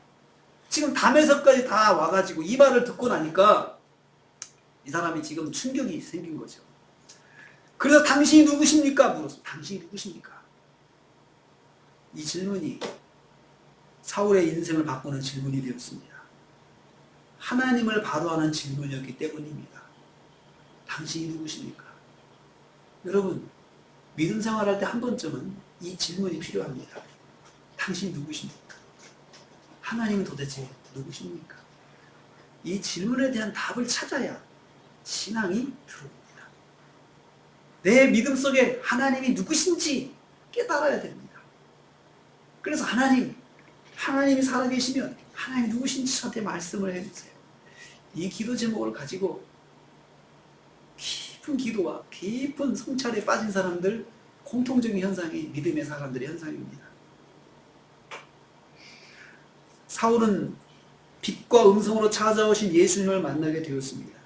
지금 담에서까지 다 와가지고 이 말을 듣고 나니까 이 사람이 지금 충격이 생긴 거죠. 그래서 당신이 누구십니까? 물었어. 당신이 누구십니까? 이 질문이 사울의 인생을 바꾸는 질문이 되었습니다. 하나님을 바로하는 질문이었기 때문입니다. 당신이 누구십니까? 여러분, 믿음 생활할 때 한 번쯤은 이 질문이 필요합니다. 당신이 누구십니까? 하나님은 도대체 누구십니까? 이 질문에 대한 답을 찾아야 신앙이 들어옵니다. 내 믿음 속에 하나님이 누구신지 깨달아야 됩니다. 그래서 하나님이 살아계시면 하나님이 누구신지 저한테 말씀을 해주세요. 이 기도 제목을 가지고 깊은 기도와 깊은 성찰에 빠진 사람들 공통적인 현상이 믿음의 사람들의 현상입니다. 사울은 빛과 음성으로 찾아오신 예수님을 만나게 되었습니다.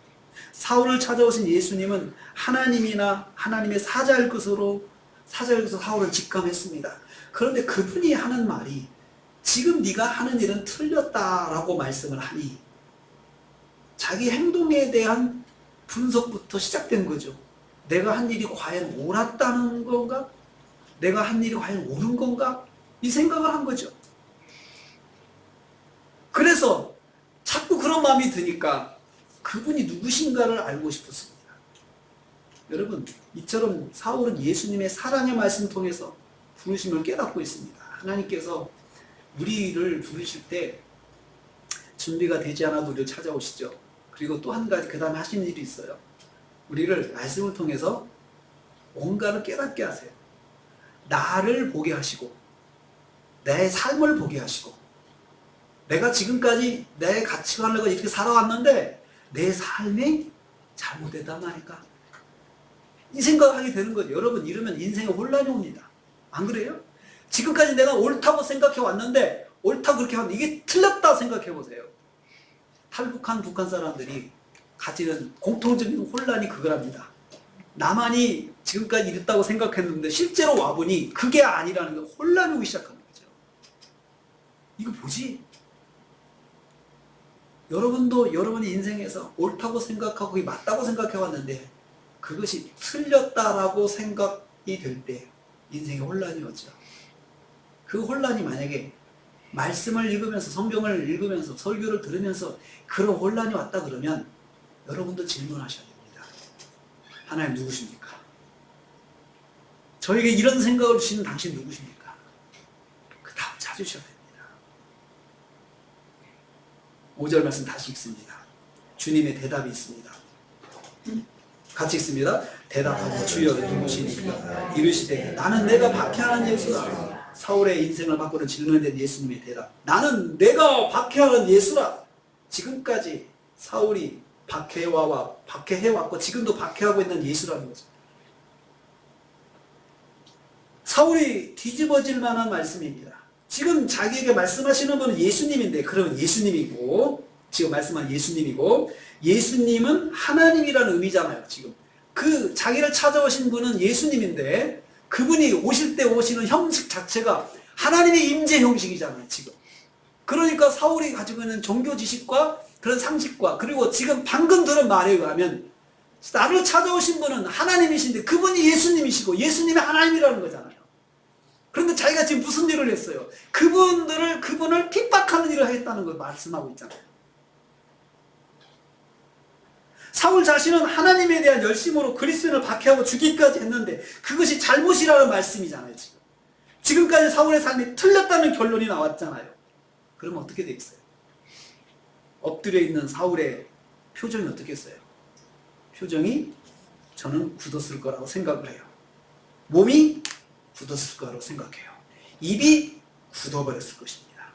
사울을 찾아오신 예수님은 하나님이나 하나님의 사자일 것으로 사울을 직감했습니다. 그런데 그분이 하는 말이 지금 네가 하는 일은 틀렸다라고 말씀을 하니 자기 행동에 대한 분석부터 시작된 거죠. 내가 한 일이 과연 옳았다는 건가? 내가 한 일이 과연 옳은 건가? 이 생각을 한 거죠. 그래서 자꾸 그런 마음이 드니까 그분이 누구신가를 알고 싶었습니다. 여러분, 이처럼 사울은 예수님의 사랑의 말씀 통해서 부르심을 깨닫고 있습니다. 하나님께서 우리를 부르실 때 준비가 되지 않아도 우리를 찾아오시죠. 그리고 또 한 가지 그 다음에 하시는 일이 있어요. 우리를 말씀을 통해서 뭔가를 깨닫게 하세요. 나를 보게 하시고 내 삶을 보게 하시고 내가 지금까지 내 가치관을 이렇게 살아왔는데 내 삶이 잘못됐단 말일까? 이 생각을 하게 되는 거죠. 여러분, 이러면 인생에 혼란이 옵니다. 안 그래요? 지금까지 내가 옳다고 생각해 왔는데 옳다고 그렇게 하는데 이게 틀렸다 생각해 보세요. 탈북한 북한 사람들이 가지는 공통적인 혼란이 그거랍니다. 나만이 지금까지 이랬다고 생각했는데 실제로 와보니 그게 아니라는 게 혼란이 오기 시작하는 거죠. 이거 뭐지? 여러분도 여러분의 인생에서 옳다고 생각하고 맞다고 생각해 왔는데 그것이 틀렸다라고 생각이 될 때 인생에 혼란이 오죠. 그 혼란이 만약에 말씀을 읽으면서 성경을 읽으면서 설교를 들으면서 그런 혼란이 왔다 그러면 여러분도 질문하셔야 됩니다. 하나님 누구십니까? 저에게 이런 생각을 주시는 당신 누구십니까? 그 답 찾으셔야 됩니다. 5절 말씀 다시 읽습니다. 주님의 대답이 있습니다. 같이 읽습니다. 대답하고 주여 누구시니까 이르시되 나는 내가 박해하는 예수라. 사울의 인생을 바꾸는 질문에 대한 예수님의 대답. 나는 내가 박해하는 예수라. 지금까지 사울이 박해해왔고 지금도 박해하고 있는 예수라는 거죠. 사울이 뒤집어질 만한 말씀입니다. 지금 자기에게 말씀하시는 분은 예수님인데 그러면 예수님이고 지금 말씀한 예수님이고 예수님은 하나님이라는 의미잖아요. 지금 그 자기를 찾아오신 분은 예수님인데 그분이 오실 때 오시는 형식 자체가 하나님의 임재 형식이잖아요. 지금 그러니까 사울이 가지고 있는 종교 지식과 그런 상식과 그리고 지금 방금 들은 말에 의하면 나를 찾아오신 분은 하나님이신데 그분이 예수님이시고 예수님이 하나님이라는 거잖아요. 그런데 자기가 지금 무슨 일을 했어요? 그분을 핍박하는 일을 했다는 걸 말씀하고 있잖아요. 사울 자신은 하나님에 대한 열심으로 그리스도인을 박해하고 죽이기까지 했는데 그것이 잘못이라는 말씀이잖아요. 지금까지 사울의 삶이 틀렸다는 결론이 나왔잖아요. 그러면 어떻게 되겠어요? 엎드려 있는 사울의 표정이 어떻겠어요? 표정이 저는 굳었을 거라고 생각을 해요. 몸이 굳었을 거라고 생각해요. 입이 굳어버렸을 것입니다.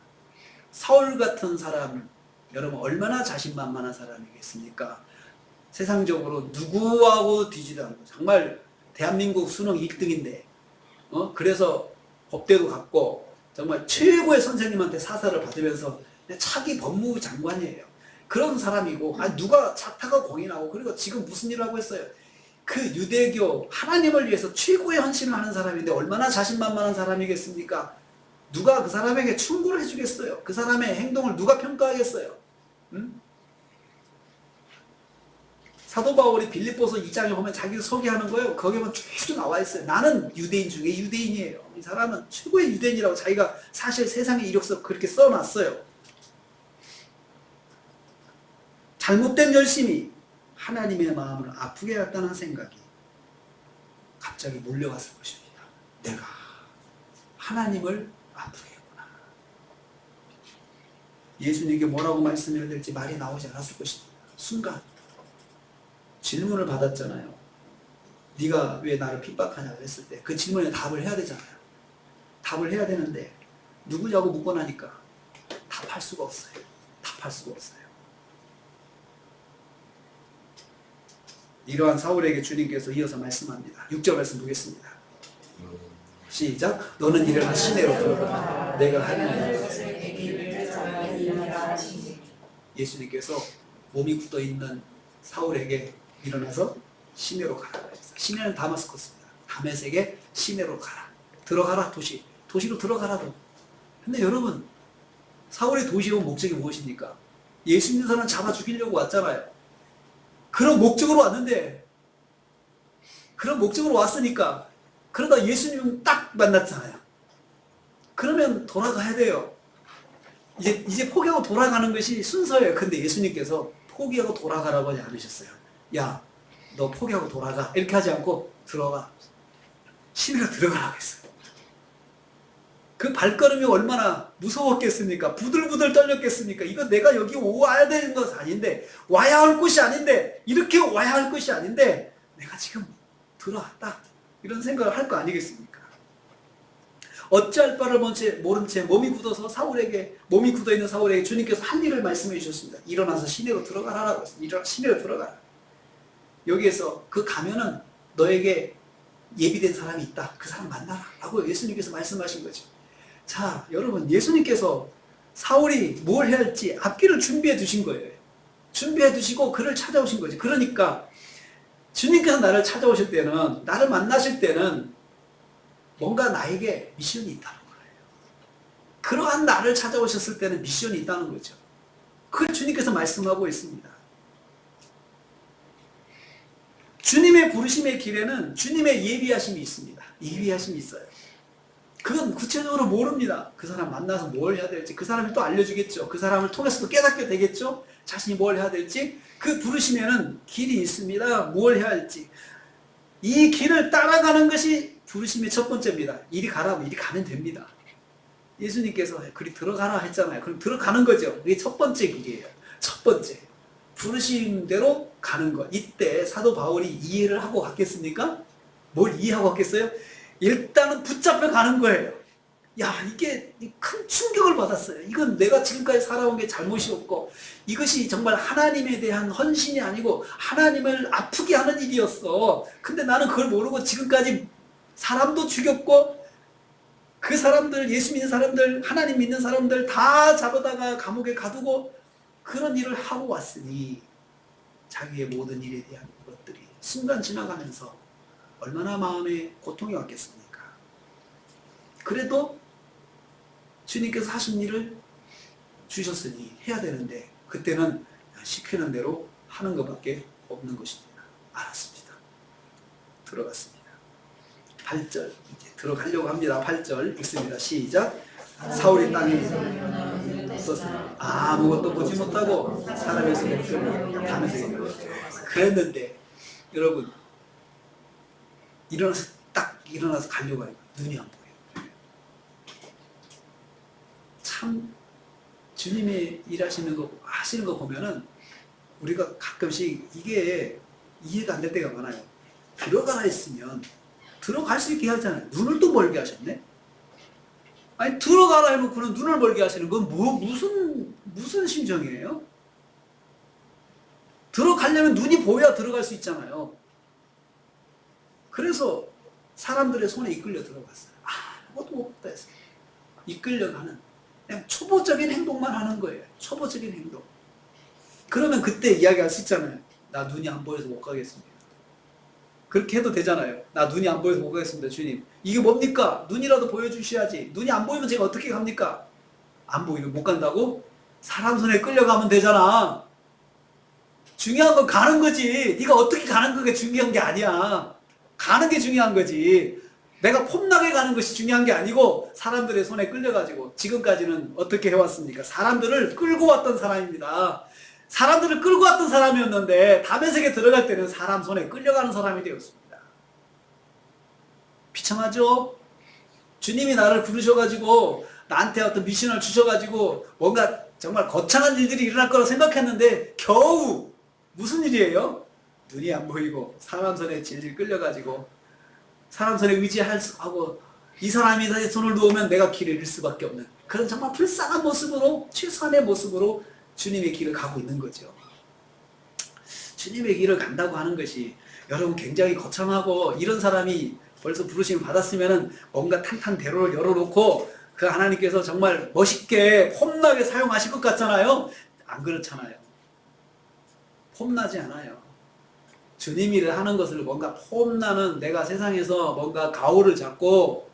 사울 같은 사람, 여러분 얼마나 자신만만한 사람이겠습니까? 세상적으로 누구하고 뒤지도 않고 정말 대한민국 수능 1등인데 그래서 법대도 갔고 정말 최고의 선생님한테 사사를 받으면서 차기 법무부 장관이에요. 그런 사람이고 누가 차타가 공인하고 그리고 지금 무슨 일을 하고 있어요? 그 유대교 하나님을 위해서 최고의 헌신을 하는 사람인데 얼마나 자신만만한 사람이겠습니까? 누가 그 사람에게 충고를 해주겠어요? 그 사람의 행동을 누가 평가하겠어요? 응? 사도 바울이 빌립보서 2장에 보면 자기를 소개하는 거예요. 거기에 보면 쭉 나와 있어요. 나는 유대인 중에 유대인이에요. 이 사람은 최고의 유대인이라고 자기가 사실 세상의 이력서 그렇게 써놨어요. 잘못된 열심이 하나님의 마음을 아프게 했다는 생각이 갑자기 몰려왔을 것입니다. 내가 하나님을 아프게 했구나. 예수님께 뭐라고 말씀해야 될지 말이 나오지 않았을 것입니다. 순간 질문을 받았잖아요. 네가 왜 나를 핍박하냐고 했을 때 그 질문에 답을 해야 되잖아요. 답을 해야 되는데 누구냐고 묻고 나니까 답할 수가 없어요. 답할 수가 없어요. 이러한 사울에게 주님께서 이어서 말씀합니다. 6절 말씀 보겠습니다. 시작. 너는 이를 시내로 부르라. 내가 하는 예수님께서 몸이 굳어있는 사울에게 일어나서 시내로 가라 했어요. 시내는 다마스커스입니다. 다메섹에 시내로 가라. 들어가라 도시로 들어가라고. 근데 여러분, 사울의 도시로 온 목적이 무엇입니까? 예수 믿는 사람 잡아 죽이려고 왔잖아요. 그런 목적으로 왔는데, 그런 목적으로 왔으니까, 그러다 예수님 딱 만났잖아요. 그러면 돌아가야 돼요. 이제 포기하고 돌아가는 것이 순서예요. 근데 예수님께서 포기하고 돌아가라고 하지 않으셨어요. 야, 너 포기하고 돌아가. 이렇게 하지 않고 들어가. 시내로 들어가라고 했어요. 그 발걸음이 얼마나 무서웠겠습니까? 부들부들 떨렸겠습니까? 이거 내가 여기 와야 되는 것은 아닌데, 와야 할 곳이 아닌데, 이렇게 와야 할 것이 아닌데, 내가 지금 들어왔다. 이런 생각을 할 거 아니겠습니까? 어찌할 바를 모른 채 몸이 굳어있는 사울에게 주님께서 한 일을 말씀해 주셨습니다. 일어나서 시내로 들어가라라고 했습니다. 시내로 들어가라. 여기에서 그 가면은 너에게 예비된 사람이 있다. 그 사람 만나라. 라고 예수님께서 말씀하신 거죠. 자, 여러분, 예수님께서 사울이 뭘 해야 할지 앞길을 준비해 두신 거예요. 준비해 두시고 그를 찾아오신 거지. 그러니까 주님께서 나를 찾아오실 때는, 나를 만나실 때는 뭔가 나에게 미션이 있다는 거예요. 그러한 나를 찾아오셨을 때는 미션이 있다는 거죠. 그걸 주님께서 말씀하고 있습니다. 주님의 부르심의 길에는 주님의 예비하심이 있습니다. 예비하심이 있어요. 그건 구체적으로 모릅니다. 그 사람 만나서 뭘 해야 될지 그 사람이 또 알려주겠죠. 그 사람을 통해서도 깨닫게 되겠죠. 자신이 뭘 해야 될지. 그 부르심에는 길이 있습니다. 뭘 해야 할지. 이 길을 따라가는 것이 부르심의 첫 번째입니다. 이리 가라고 이리 가면 됩니다. 예수님께서 그리 들어가라 했잖아요. 그럼 들어가는 거죠. 그게 첫 번째 길이에요. 첫 번째. 부르심대로 가는 것. 이때 사도 바울이 이해를 하고 갔겠습니까? 뭘 이해하고 갔겠어요? 일단은 붙잡혀 가는 거예요. 야, 이게 큰 충격을 받았어요. 이건 내가 지금까지 살아온 게 잘못이었고, 이것이 정말 하나님에 대한 헌신이 아니고 하나님을 아프게 하는 일이었어. 근데 나는 그걸 모르고 지금까지 사람도 죽였고, 그 사람들, 예수 믿는 사람들, 하나님 믿는 사람들 다 잡아다가 감옥에 가두고 그런 일을 하고 왔으니 자기의 모든 일에 대한 것들이 순간 지나가면서 얼마나 마음에 고통이 왔겠습니까? 그래도 주님께서 하신 일을 주셨으니 해야 되는데, 그때는 시키는 대로 하는 것밖에 없는 것입니다. 알았습니다. 들어갔습니다. 8절 이제 들어가려고 합니다. 8절 읽습니다. 시작. 사울이 땅에 있었으나 아무것도 보지 못하고 사람의 손에 끌려 가면서 그랬는데, 여러분, 일어나서 가려고 해요. 눈이 안 보여요. 참 주님이 일하시는 거, 하시는 거 보면은 우리가 가끔씩 이게 이해가 안 될 때가 많아요. 들어가라 했으면 들어갈 수 있게 하잖아요. 눈을 또 멀게 하셨네? 아니, 들어가라 해놓고는 눈을 멀게 하시는 건 무슨 심정이에요? 들어가려면 눈이 보여야 들어갈 수 있잖아요. 그래서 사람들의 손에 이끌려 들어갔어요. 아무것도 못 봤다 했어요. 이끌려가는, 그냥 초보적인 행동만 하는 거예요. 초보적인 행동. 그러면 그때 이야기할 수 있잖아요. 나 눈이 안 보여서 못 가겠습니다. 그렇게 해도 되잖아요. 나 눈이 안 보여서 못 가겠습니다. 주님, 이게 뭡니까? 눈이라도 보여주셔야지. 눈이 안 보이면 제가 어떻게 갑니까? 안 보이면 못 간다고? 사람 손에 끌려가면 되잖아. 중요한 건 가는 거지. 네가 어떻게 가는 그게 중요한 게 아니야. 가는 게 중요한 거지. 내가 폼나게 가는 것이 중요한 게 아니고, 사람들의 손에 끌려가지고 지금까지는 어떻게 해왔습니까? 사람들을 끌고 왔던 사람입니다. 사람들을 끌고 왔던 사람이었는데 다메섹에 들어갈 때는 사람 손에 끌려가는 사람이 되었습니다. 비참하죠? 주님이 나를 부르셔가지고 나한테 어떤 미션을 주셔가지고 뭔가 정말 거창한 일들이 일어날 거라고 생각했는데 겨우 무슨 일이에요? 눈이 안 보이고 사람 손에 질질 끌려가지고 사람 손에 의지하고 이 사람이 나의 손을 놓으면 내가 길을 잃을 수밖에 없는 그런 정말 불쌍한 모습으로, 최소한의 모습으로 주님의 길을 가고 있는 거죠. 주님의 길을 간다고 하는 것이 여러분 굉장히 거창하고, 이런 사람이 벌써 부르심을 받았으면 뭔가 탄탄 대로를 열어놓고 그 하나님께서 정말 멋있게 폼나게 사용하실 것 같잖아요. 안 그렇잖아요. 폼나지 않아요. 주님 일을 하는 것을 뭔가 폼나는 내가 세상에서 뭔가 가오를 잡고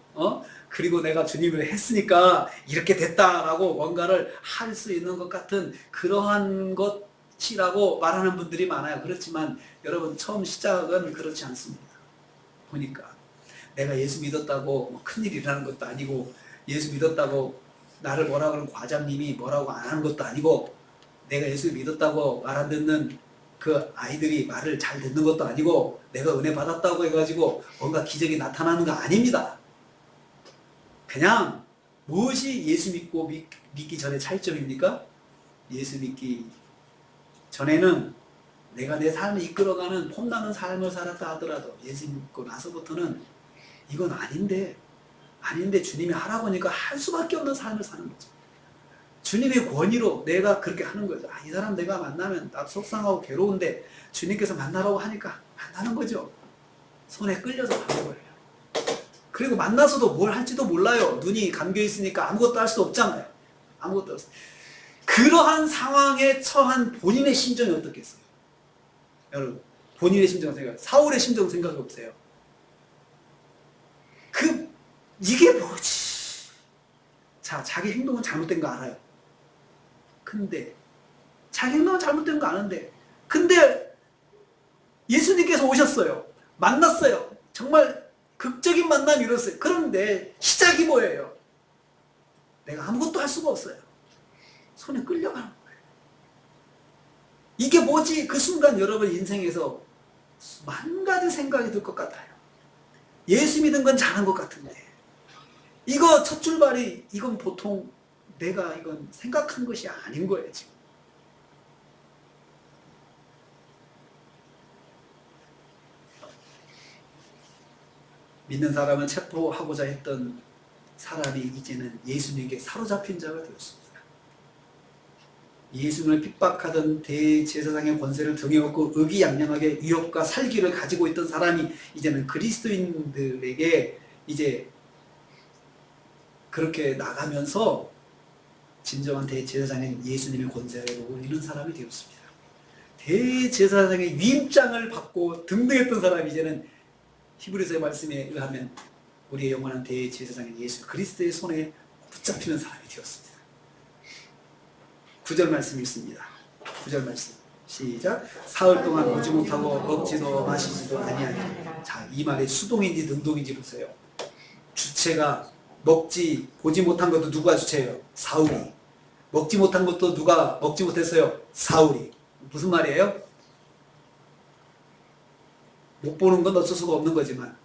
그리고 내가 주님을 했으니까 이렇게 됐다라고 뭔가를 할 수 있는 것 같은 그러한 것이라고 말하는 분들이 많아요. 그렇지만 여러분 처음 시작은 그렇지 않습니다. 보니까 내가 예수 믿었다고 뭐 큰일이 일어나는 것도 아니고 예수 믿었다고 나를 뭐라 그러는 과장님이 뭐라고 안 하는 것도 아니고 내가 예수 믿었다고 말 안 듣는 그 아이들이 말을 잘 듣는 것도 아니고 내가 은혜 받았다고 해가지고 뭔가 기적이 나타나는 거 아닙니다. 그냥 무엇이 예수 믿고 믿기 전에 차이점입니까? 예수 믿기 전에는 내가 내 삶을 이끌어가는 폼나는 삶을 살았다 하더라도 예수 믿고 나서부터는 이건 아닌데 주님이 하라고 하니까 할 수밖에 없는 삶을 사는 거죠. 주님의 권위로 내가 그렇게 하는 거죠. 이 사람 내가 만나면 나 속상하고 괴로운데 주님께서 만나라고 하니까 만나는 거죠. 손에 끌려서 가는 거예요. 그리고 만나서도 뭘 할지도 몰라요. 눈이 감겨 있으니까 아무것도 할 수 없잖아요. 아무것도 없어요. 그러한 상황에 처한 본인의 심정이 어떻겠어요? 여러분, 본인의 심정 생각해. 사울의 심정 생각해 보세요. 이게 뭐지? 자, 자기 행동은 잘못된 거 알아요. 근데 자기 행동은 잘못된 거 아는데 근데 예수님께서 오셨어요. 만났어요. 정말 극적인 만남이 이뤘어요. 그런데 시작이 뭐예요? 내가 아무것도 할 수가 없어요. 손에 끌려가는 거예요. 이게 뭐지? 그 순간 여러분 인생에서 만 가지 생각이 들 것 같아요. 예수 믿은 건 잘한 것 같은데 이거 첫 출발이 이건 보통 내가 이건 생각한 것이 아닌 거예요. 지금. 믿는 사람을 체포하고자 했던 사람이 이제는 예수님에게 사로잡힌 자가 되었습니다. 예수님을 핍박하던 대제사장의 권세를 등에 업고 의기양양하게 유업과 살기를 가지고 있던 사람이 이제는 그리스도인들에게 이제 그렇게 나가면서 진정한 대제사장인 예수님의 권세를 올리는 사람이 되었습니다. 대제사장의 위임장을 받고 등등했던 사람이 이제는 히브리서의 말씀에 의하면 우리의 영원한 대제사장인 예수 그리스도의 손에 붙잡히는 사람이 되었습니다. 9절 말씀이 있습니다. 9절 말씀 시작. 사흘 동안 오지 못하고 먹지도 마시지도 아니하니. 자, 이 말의 수동인지 능동인지 보세요. 주체가 보지 못한 것도 누가 주체예요? 사울이. 먹지 못한 것도 누가 먹지 못했어요? 사울이. 무슨 말이에요? 못 보는 건 어쩔 수가 없는 거지만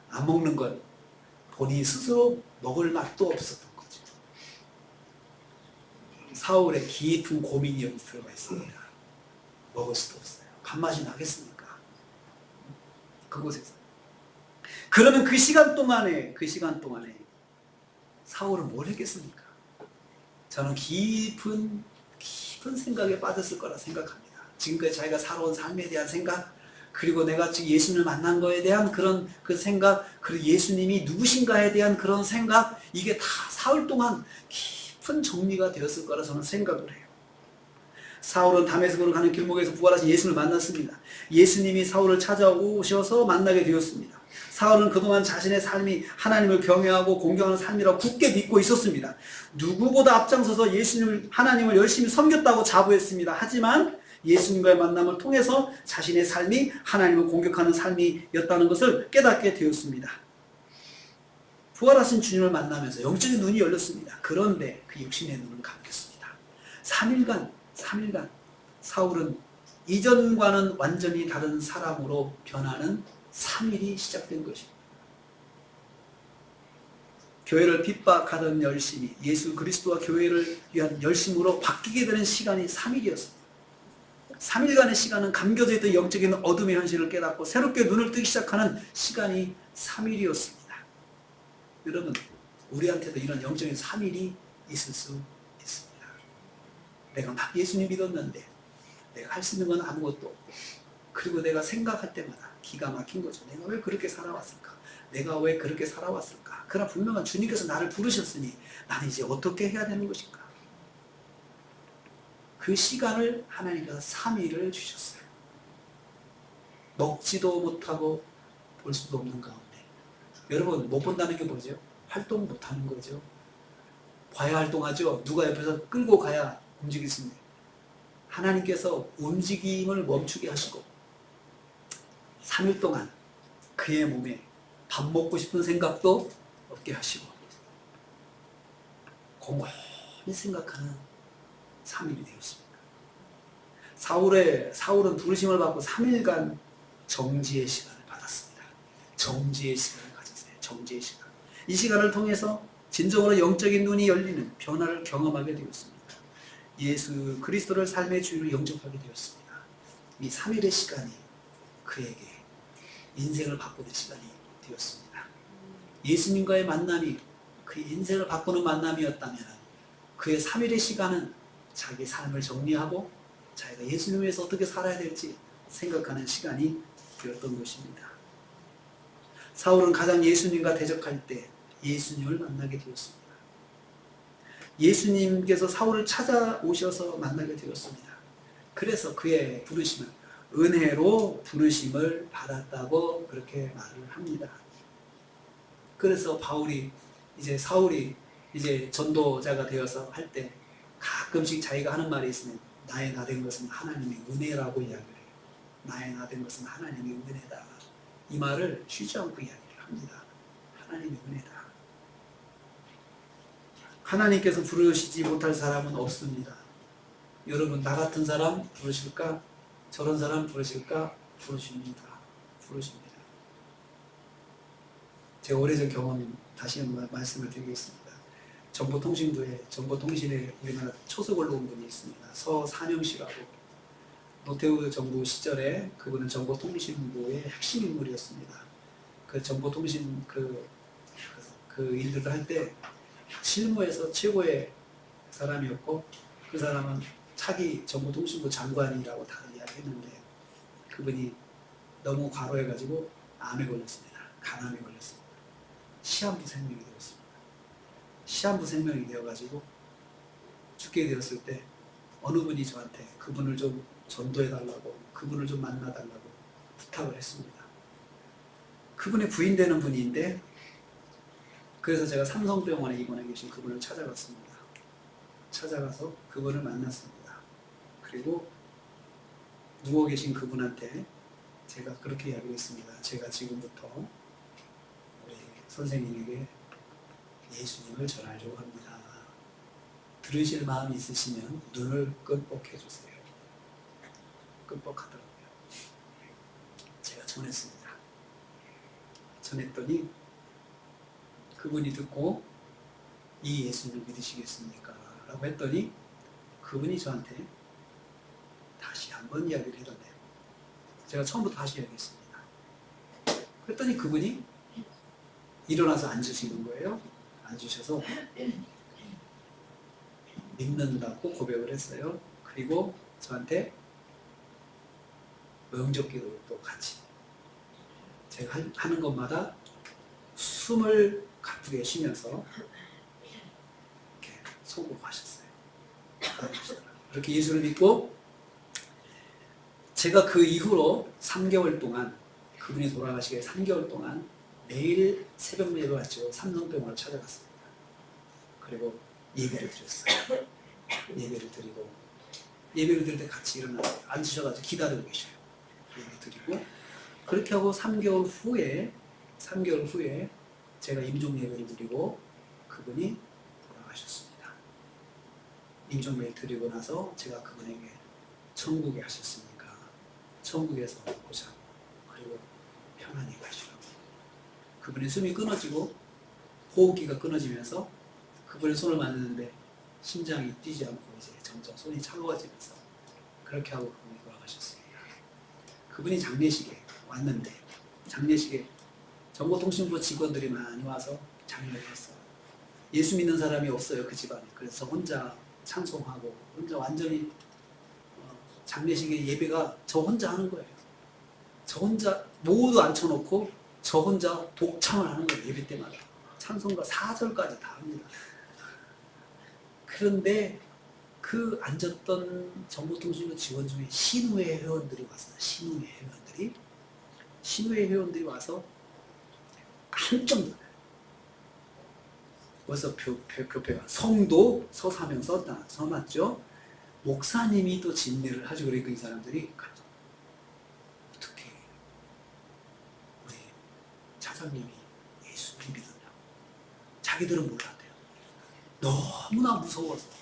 안 먹는 건 본인이 스스로 먹을 맛도 없었던 거죠. 사울의 깊은 고민이 여기 들어가 있습니다. 먹을 수도 없어요. 간맛이 나겠습니까? 그곳에서. 그러면 그 시간 동안에 사울은 뭘 했겠습니까? 저는 깊은 생각에 빠졌을 거라 생각합니다. 지금까지 자기가 살아온 삶에 대한 생각, 그리고 내가 지금 예수님을 만난 거에 대한 그런 그 생각, 그리고 예수님이 누구신가에 대한 그런 생각, 이게 다 사흘 동안 깊은 정리가 되었을 거라 저는 생각을 해요. 사울은 다메섹으로 가는 길목에서 부활하신 예수님을 만났습니다. 예수님이 사울을 찾아오셔서 만나게 되었습니다. 사울은 그동안 자신의 삶이 하나님을 경외하고 공경하는 삶이라고 굳게 믿고 있었습니다. 누구보다 앞장서서 예수님을, 하나님을 열심히 섬겼다고 자부했습니다. 하지만 예수님과의 만남을 통해서 자신의 삶이 하나님을 공격하는 삶이었다는 것을 깨닫게 되었습니다. 부활하신 주님을 만나면서 영적인 눈이 열렸습니다. 그런데 그 육신의 눈은 감겼습니다. 3일간 사울은 이전과는 완전히 다른 사람으로 변하는 3일이 시작된 것입니다. 교회를 핍박하던 열심이 예수 그리스도와 교회를 위한 열심으로 바뀌게 되는 시간이 3일이었습니다. 3일간의 시간은 감겨져 있던 영적인 어둠의 현실을 깨닫고 새롭게 눈을 뜨기 시작하는 시간이 3일이었습니다. 여러분, 우리한테도 이런 영적인 3일이 있을 수 있습니다. 내가 막 예수님 믿었는데 내가 할 수 있는 건 아무것도 없고, 그리고 내가 생각할 때마다 기가 막힌 거죠. 내가 왜 그렇게 살아왔을까? 내가 왜 그렇게 살아왔을까? 그러나 분명한 주님께서 나를 부르셨으니 나는 이제 어떻게 해야 되는 것인가? 그 시간을 하나님께서 3일을 주셨어요. 먹지도 못하고 볼 수도 없는 가운데. 여러분, 못 본다는 게 뭐죠? 활동 못하는 거죠. 봐야 활동하죠. 누가 옆에서 끌고 가야 움직이습니다. 하나님께서 움직임을 멈추게 하시고 3일 동안 그의 몸에 밥 먹고 싶은 생각도 없게 하시고 공허히 생각하는 3일이 되었습니다. 사울은 부르심을 받고 3일간 정지의 시간을 받았습니다. 정지의 시간을 가졌어요. 정지의 시간. 이 시간을 통해서 진정으로 영적인 눈이 열리는 변화를 경험하게 되었습니다. 예수 그리스도를 삶의 주인으로 영접하게 되었습니다. 이 3일의 시간이 그에게 인생을 바꾸는 시간이 되었습니다. 예수님과의 만남이 그의 인생을 바꾸는 만남이었다면 그의 3일의 시간은 자기 삶을 정리하고 자기가 예수님을 위해서 어떻게 살아야 될지 생각하는 시간이 되었던 것입니다. 사울은 가장 예수님과 대적할 때 예수님을 만나게 되었습니다. 예수님께서 사울을 찾아오셔서 만나게 되었습니다. 그래서 그의 부르심은 은혜로 부르심을 받았다고 그렇게 말을 합니다. 그래서 사울이 이제 전도자가 되어서 할 때 가끔씩 자기가 하는 말이 있으면 나의 나 된 것은 하나님의 은혜라고 이야기를 해요. 나의 나 된 것은 하나님의 은혜다. 이 말을 쉬지 않고 이야기를 합니다. 하나님의 은혜다. 하나님께서 부르시지 못할 사람은 없습니다. 여러분, 나 같은 사람 부르실까? 저런 사람 부르실까? 부르십니다. 부르십니다. 제 오래전 경험 다시 한번 말씀을 드리겠습니다. 정보통신에 우리나라 초석을 놓은 분이 있습니다. 서산영 씨라고. 노태우 정부 시절에 그분은 정보통신부의 핵심 인물이었습니다. 그 정보통신 그 일들을 할 때 실무에서 최고의 사람이었고, 그 사람은 차기 정보통신부 장관이라고 다들 이야기했는데 그분이 너무 과로해가지고 암에 걸렸습니다. 간암에 걸렸습니다. 시한부 생명이 되었습니다. 시한부 생명이 되어가지고 죽게 되었을 때 어느 분이 저한테 그분을 좀 전도해달라고, 그분을 좀 만나달라고 부탁을 했습니다. 그분의 부인 되는 분인데, 그래서 제가 삼성병원에 입원해 계신 그분을 찾아갔습니다. 찾아가서 그분을 만났습니다. 그리고 누워 계신 그분한테 제가 그렇게 이야기를 했습니다. 제가 지금부터 우리 선생님에게 예수님을 전하려고 합니다. 들으실 마음이 있으시면 눈을 끔뻑해 주세요. 끔뻑하더라고요. 제가 전했습니다. 전했더니 그분이 듣고 이 예수님을 믿으시겠습니까? 라고 했더니 그분이 저한테 다시 한번 이야기를 해달래요. 제가 처음부터 다시 이야기했습니다. 그랬더니 그분이 일어나서 앉으시는 거예요. 앉으셔서 믿는다고 고백을 했어요. 그리고 저한테 영접기도를 또 같이 제가 하는 것마다 숨을 가쁘게 쉬면서 이렇게 소고하셨어요. 그렇게 예수를 믿고 제가 그 이후로 3개월 동안, 그분이 돌아가시게 3개월 동안 매일 새벽 예배 마치고 삼성병원을 찾아갔습니다. 그리고 예배를 드렸어요. 예배를 드리고, 예배를 드릴 때 같이 일어나서 앉으셔가지고 기다리고 계셔요. 예배 드리고, 그렇게 하고 3개월 후에 제가 임종 예배를 드리고 그분이 돌아가셨습니다. 임종 예배를 드리고 나서 제가 그분에게 천국에 하셨으니까 천국에서 보자고, 그리고 편안히 가시라고. 그분의 숨이 끊어지고 호흡기가 끊어지면서 그분의 손을 만졌는데 심장이 뛰지 않고 이제 점점 손이 차가워지면서 그렇게 하고 그분이 돌아가셨습니다. 그분이 장례식에 왔는데, 장례식에 정보통신부 직원들이 많이 와서 장례를 했어요. 예수 믿는 사람이 없어요, 그 집안에. 그래서 혼자 찬송하고 혼자 완전히 장례식의 예배가 저 혼자 하는 거예요. 저 혼자 모두 앉혀놓고 저 혼자 독창을 하는 거예요. 예배 때마다 찬송가 4절까지 다 합니다. 그런데 그 앉았던 정보통신부 직원 중에 신우회 회원들이 왔어요. 신우회 회원들이 와서 깜짝 놀라요. 그래서 표표가 성도 서사명 써놨죠. 목사님이 또 진례를 하죠. 그러니까 이 사람들이 어떻게 우리 차장님이 예수를 믿었냐고. 자기들은 몰랐대요. 너무나 무서워서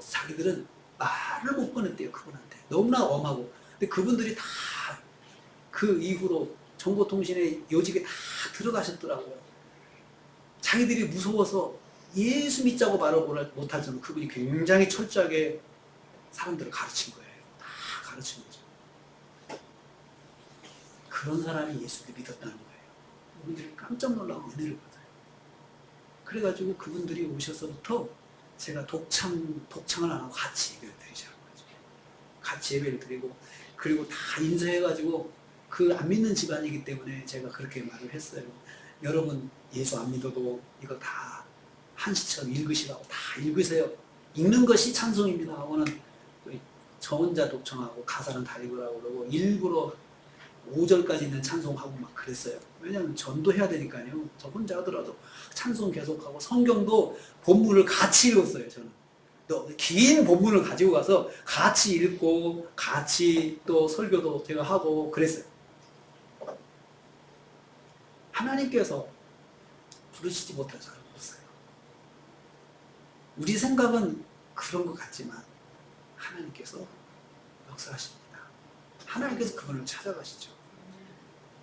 자기들은 말을 못 꺼냈대요. 그분한테 너무나 엄하고. 근데 그분들이 다 그 이후로 정보통신의 요직에 다 들어가셨더라고요. 자기들이 무서워서 예수 믿자고 말을 못할 정도로 그분이 굉장히 철저하게 사람들을 가르친 거예요. 다 가르친 거죠. 그런 사람이 예수를 믿었다는 거예요. 그분들이 깜짝 놀라고 은혜를 받아요. 그래가지고 그분들이 오셔서부터 제가 독창을 안 하고 같이 예배를 드리기 시작한 거죠. 같이 예배를 드리고, 그리고 다 인사해가지고 그 안 믿는 집안이기 때문에 제가 그렇게 말을 했어요. 여러분 예수 안 믿어도 이거 다 한시처럼 읽으시라고 다 읽으세요. 읽는 것이 찬송입니다 하고는 저 혼자 독청하고 가사는 다 읽으라고 그러고 일부러 5절까지 있는 찬송하고 막 그랬어요. 왜냐하면 전도해야 되니까요. 저 혼자 하더라도 찬송 계속하고 성경도 본문을 같이 읽었어요. 저는 긴 본문을 가지고 가서 같이 읽고 같이 또 설교도 제가 하고 그랬어요. 하나님께서 부르시지 못할 사람 없어요. 우리 생각은 그런 것 같지만 하나님께서 역사하십니다. 하나님께서 그분을 찾아가시죠.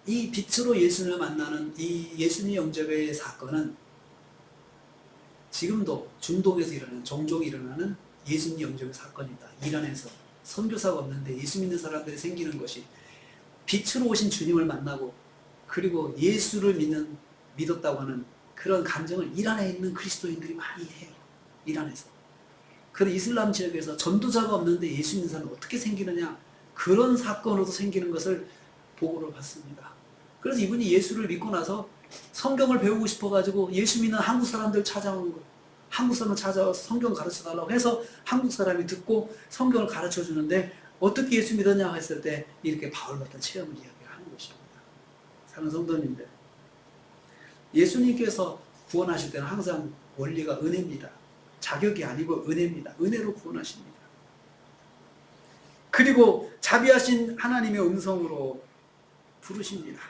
이 빛으로 예수님을 만나는 이 예수님 영접의 사건은 지금도 중동에서 일어나는 종종 일어나는 예수님 영접의 사건입니다. 이란에서 선교사가 없는데 예수 믿는 사람들이 생기는 것이 빛으로 오신 주님을 만나고 그리고 예수를 믿었다고 하는 그런 감정을 이란에 있는 그리스도인들이 많이 해요. 이란에서. 그런 이슬람 지역에서 전도자가 없는데 예수 믿는 사람은 어떻게 생기느냐, 그런 사건으로도 생기는 것을 보고를 받습니다. 그래서 이분이 예수를 믿고 나서 성경을 배우고 싶어가지고 예수 믿는 한국 사람들 찾아오는 거예요. 한국 사람 찾아와서 성경 가르쳐 달라고 해서 한국 사람이 듣고 성경을 가르쳐 주는데 어떻게 예수 믿었냐 했을 때 이렇게 바울 같은 체험을 이야기하는 것입니다. 사랑하는 성도님들, 예수님께서 구원하실 때는 항상 원리가 은혜입니다. 자격이 아니고 은혜입니다. 은혜로 구원하십니다. 그리고 자비하신 하나님의 음성으로 부르십니다.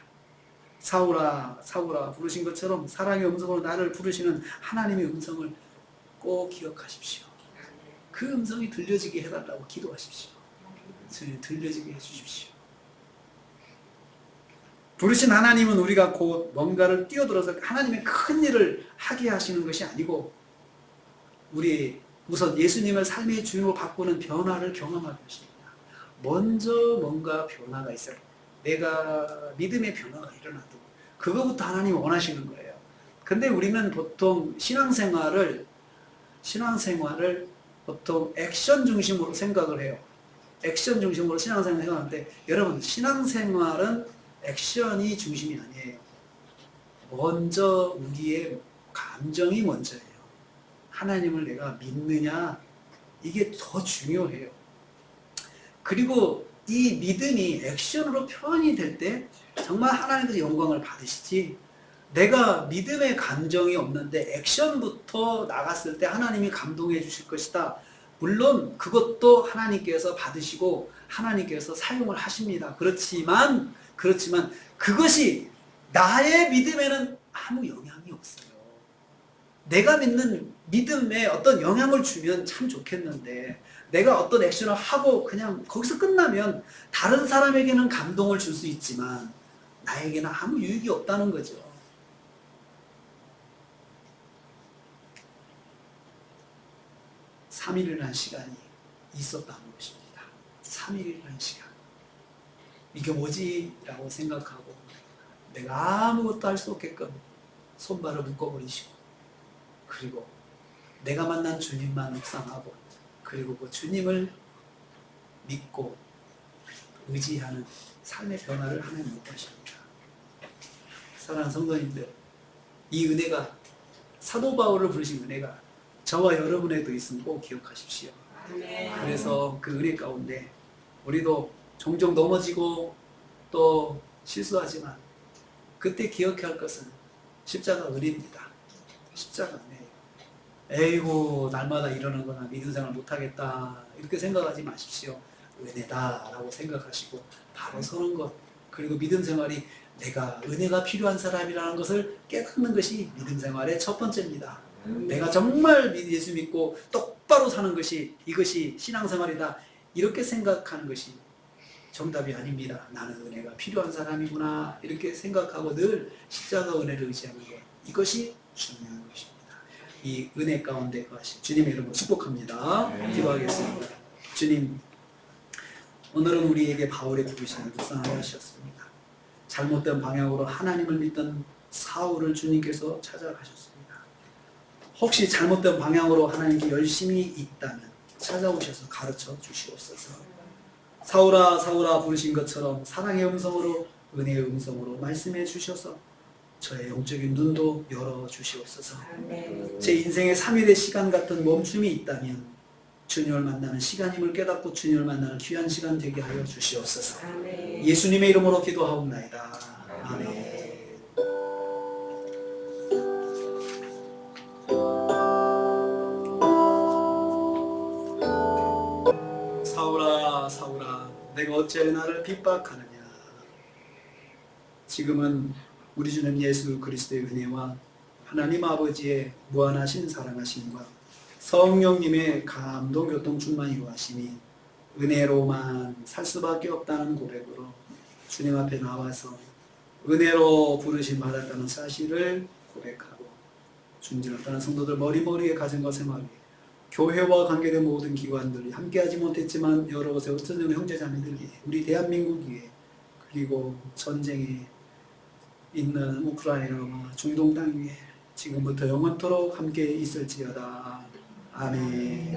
사울아 사울아 부르신 것처럼 사랑의 음성으로 나를 부르시는 하나님의 음성을 꼭 기억하십시오. 그 음성이 들려지게 해달라고 기도하십시오. 들려지게 해주십시오. 부르신 하나님은 우리가 곧 뭔가를 뛰어들어서 하나님의 큰 일을 하게 하시는 것이 아니고 우리 우선 예수님을 삶의 주인으로 바꾸는 변화를 경험하게 하십니다. 먼저 뭔가 변화가 있어요. 내가 믿음의 변화가 일어나도 그거부터 하나님이 원하시는 거예요. 근데 우리는 보통 신앙생활을 보통 액션 중심으로 생각을 해요. 액션 중심으로 신앙생활을 생각하는데 여러분, 신앙생활은 액션이 중심이 아니에요. 먼저 우리의 감정이 먼저예요. 하나님을 내가 믿느냐, 이게 더 중요해요. 그리고 이 믿음이 액션으로 표현이 될 때 정말 하나님께서 영광을 받으시지, 내가 믿음의 감정이 없는데 액션부터 나갔을 때 하나님이 감동해 주실 것이다. 물론 그것도 하나님께서 받으시고 하나님께서 사용을 하십니다. 그렇지만 그것이 나의 믿음에는 아무 영향이 없어요. 내가 믿는 믿음에 어떤 영향을 주면 참 좋겠는데 내가 어떤 액션을 하고 그냥 거기서 끝나면 다른 사람에게는 감동을 줄 수 있지만 나에게는 아무 유익이 없다는 거죠. 3일이라는 시간이 있었다는 것입니다. 3일이라는 시간. 이게 뭐지? 라고 생각하고 내가 아무것도 할 수 없게끔 손발을 묶어버리시고 그리고 내가 만난 주님만 묵상하고 그리고 그 주님을 믿고 의지하는 삶의 변화를 하나님 못하십니다. 사랑하는 성도님들, 이 은혜가 사도 바울을 부르신 은혜가 저와 여러분에도 있으면 꼭 기억하십시오. 그래서 그 은혜 가운데 우리도 종종 넘어지고 또 실수하지만 그때 기억해야 할 것은 십자가 은혜입니다. 십자가 은혜예요. 에이고 날마다 이러는 거나 믿음 생활 못하겠다 이렇게 생각하지 마십시오. 은혜다라고 생각하시고 바로 서는 것, 그리고 믿음 생활이 내가 은혜가 필요한 사람이라는 것을 깨닫는 것이 믿음 생활의 첫 번째입니다. 내가 정말 예수 믿고 똑바로 사는 것이 이것이 신앙생활이다 이렇게 생각하는 것이 정답이 아닙니다. 나는 은혜가 필요한 사람이구나 이렇게 생각하고 늘 십자가 은혜를 의지하는 것, 이것이 중요한 것입니다. 이 은혜 가운데 거하신 주님의 이름으로 축복합니다. 기도하겠습니다. 주님, 오늘은 우리에게 바울의 부르심을 묵상하게 하셨습니다. 잘못된 방향으로 하나님을 믿던 사울을 주님께서 찾아가셨습니다. 혹시 잘못된 방향으로 하나님께 열심히 있다면 찾아오셔서 가르쳐 주시옵소서. 사울아 사울아 부르신 것처럼 사랑의 음성으로, 은혜의 음성으로 말씀해 주셔서 저의 영적인 눈도 열어 주시옵소서. 제 인생의 3일의 시간 같은 멈춤이 있다면 주님을 만나는 시간임을 깨닫고 주님을 만나는 귀한 시간 되게 하여 주시옵소서. 예수님의 이름으로 기도하옵나이다. 아멘. 사울아 사울아 내가 어찌하여 나를 핍박하느냐. 지금은 우리 주님 예수 그리스도의 은혜와 하나님 아버지의 무한하신 사랑하심과 성령님의 감동 교통 충만 이루하심이 은혜로만 살 수밖에 없다는 고백으로 주님 앞에 나와서 은혜로 부르심 받았다는 사실을 고백하고 중진을 떠난 성도들 머리머리의 가정과 생활, 교회와 관계된 모든 기관들이 함께하지 못했지만 여러 곳에 흩어진 형제자매들 위해, 우리 대한민국 위해, 그리고 전쟁에 있는 우크라이나와 중동 땅 위에 지금부터 영원토록 함께 있을지어다. 아멘.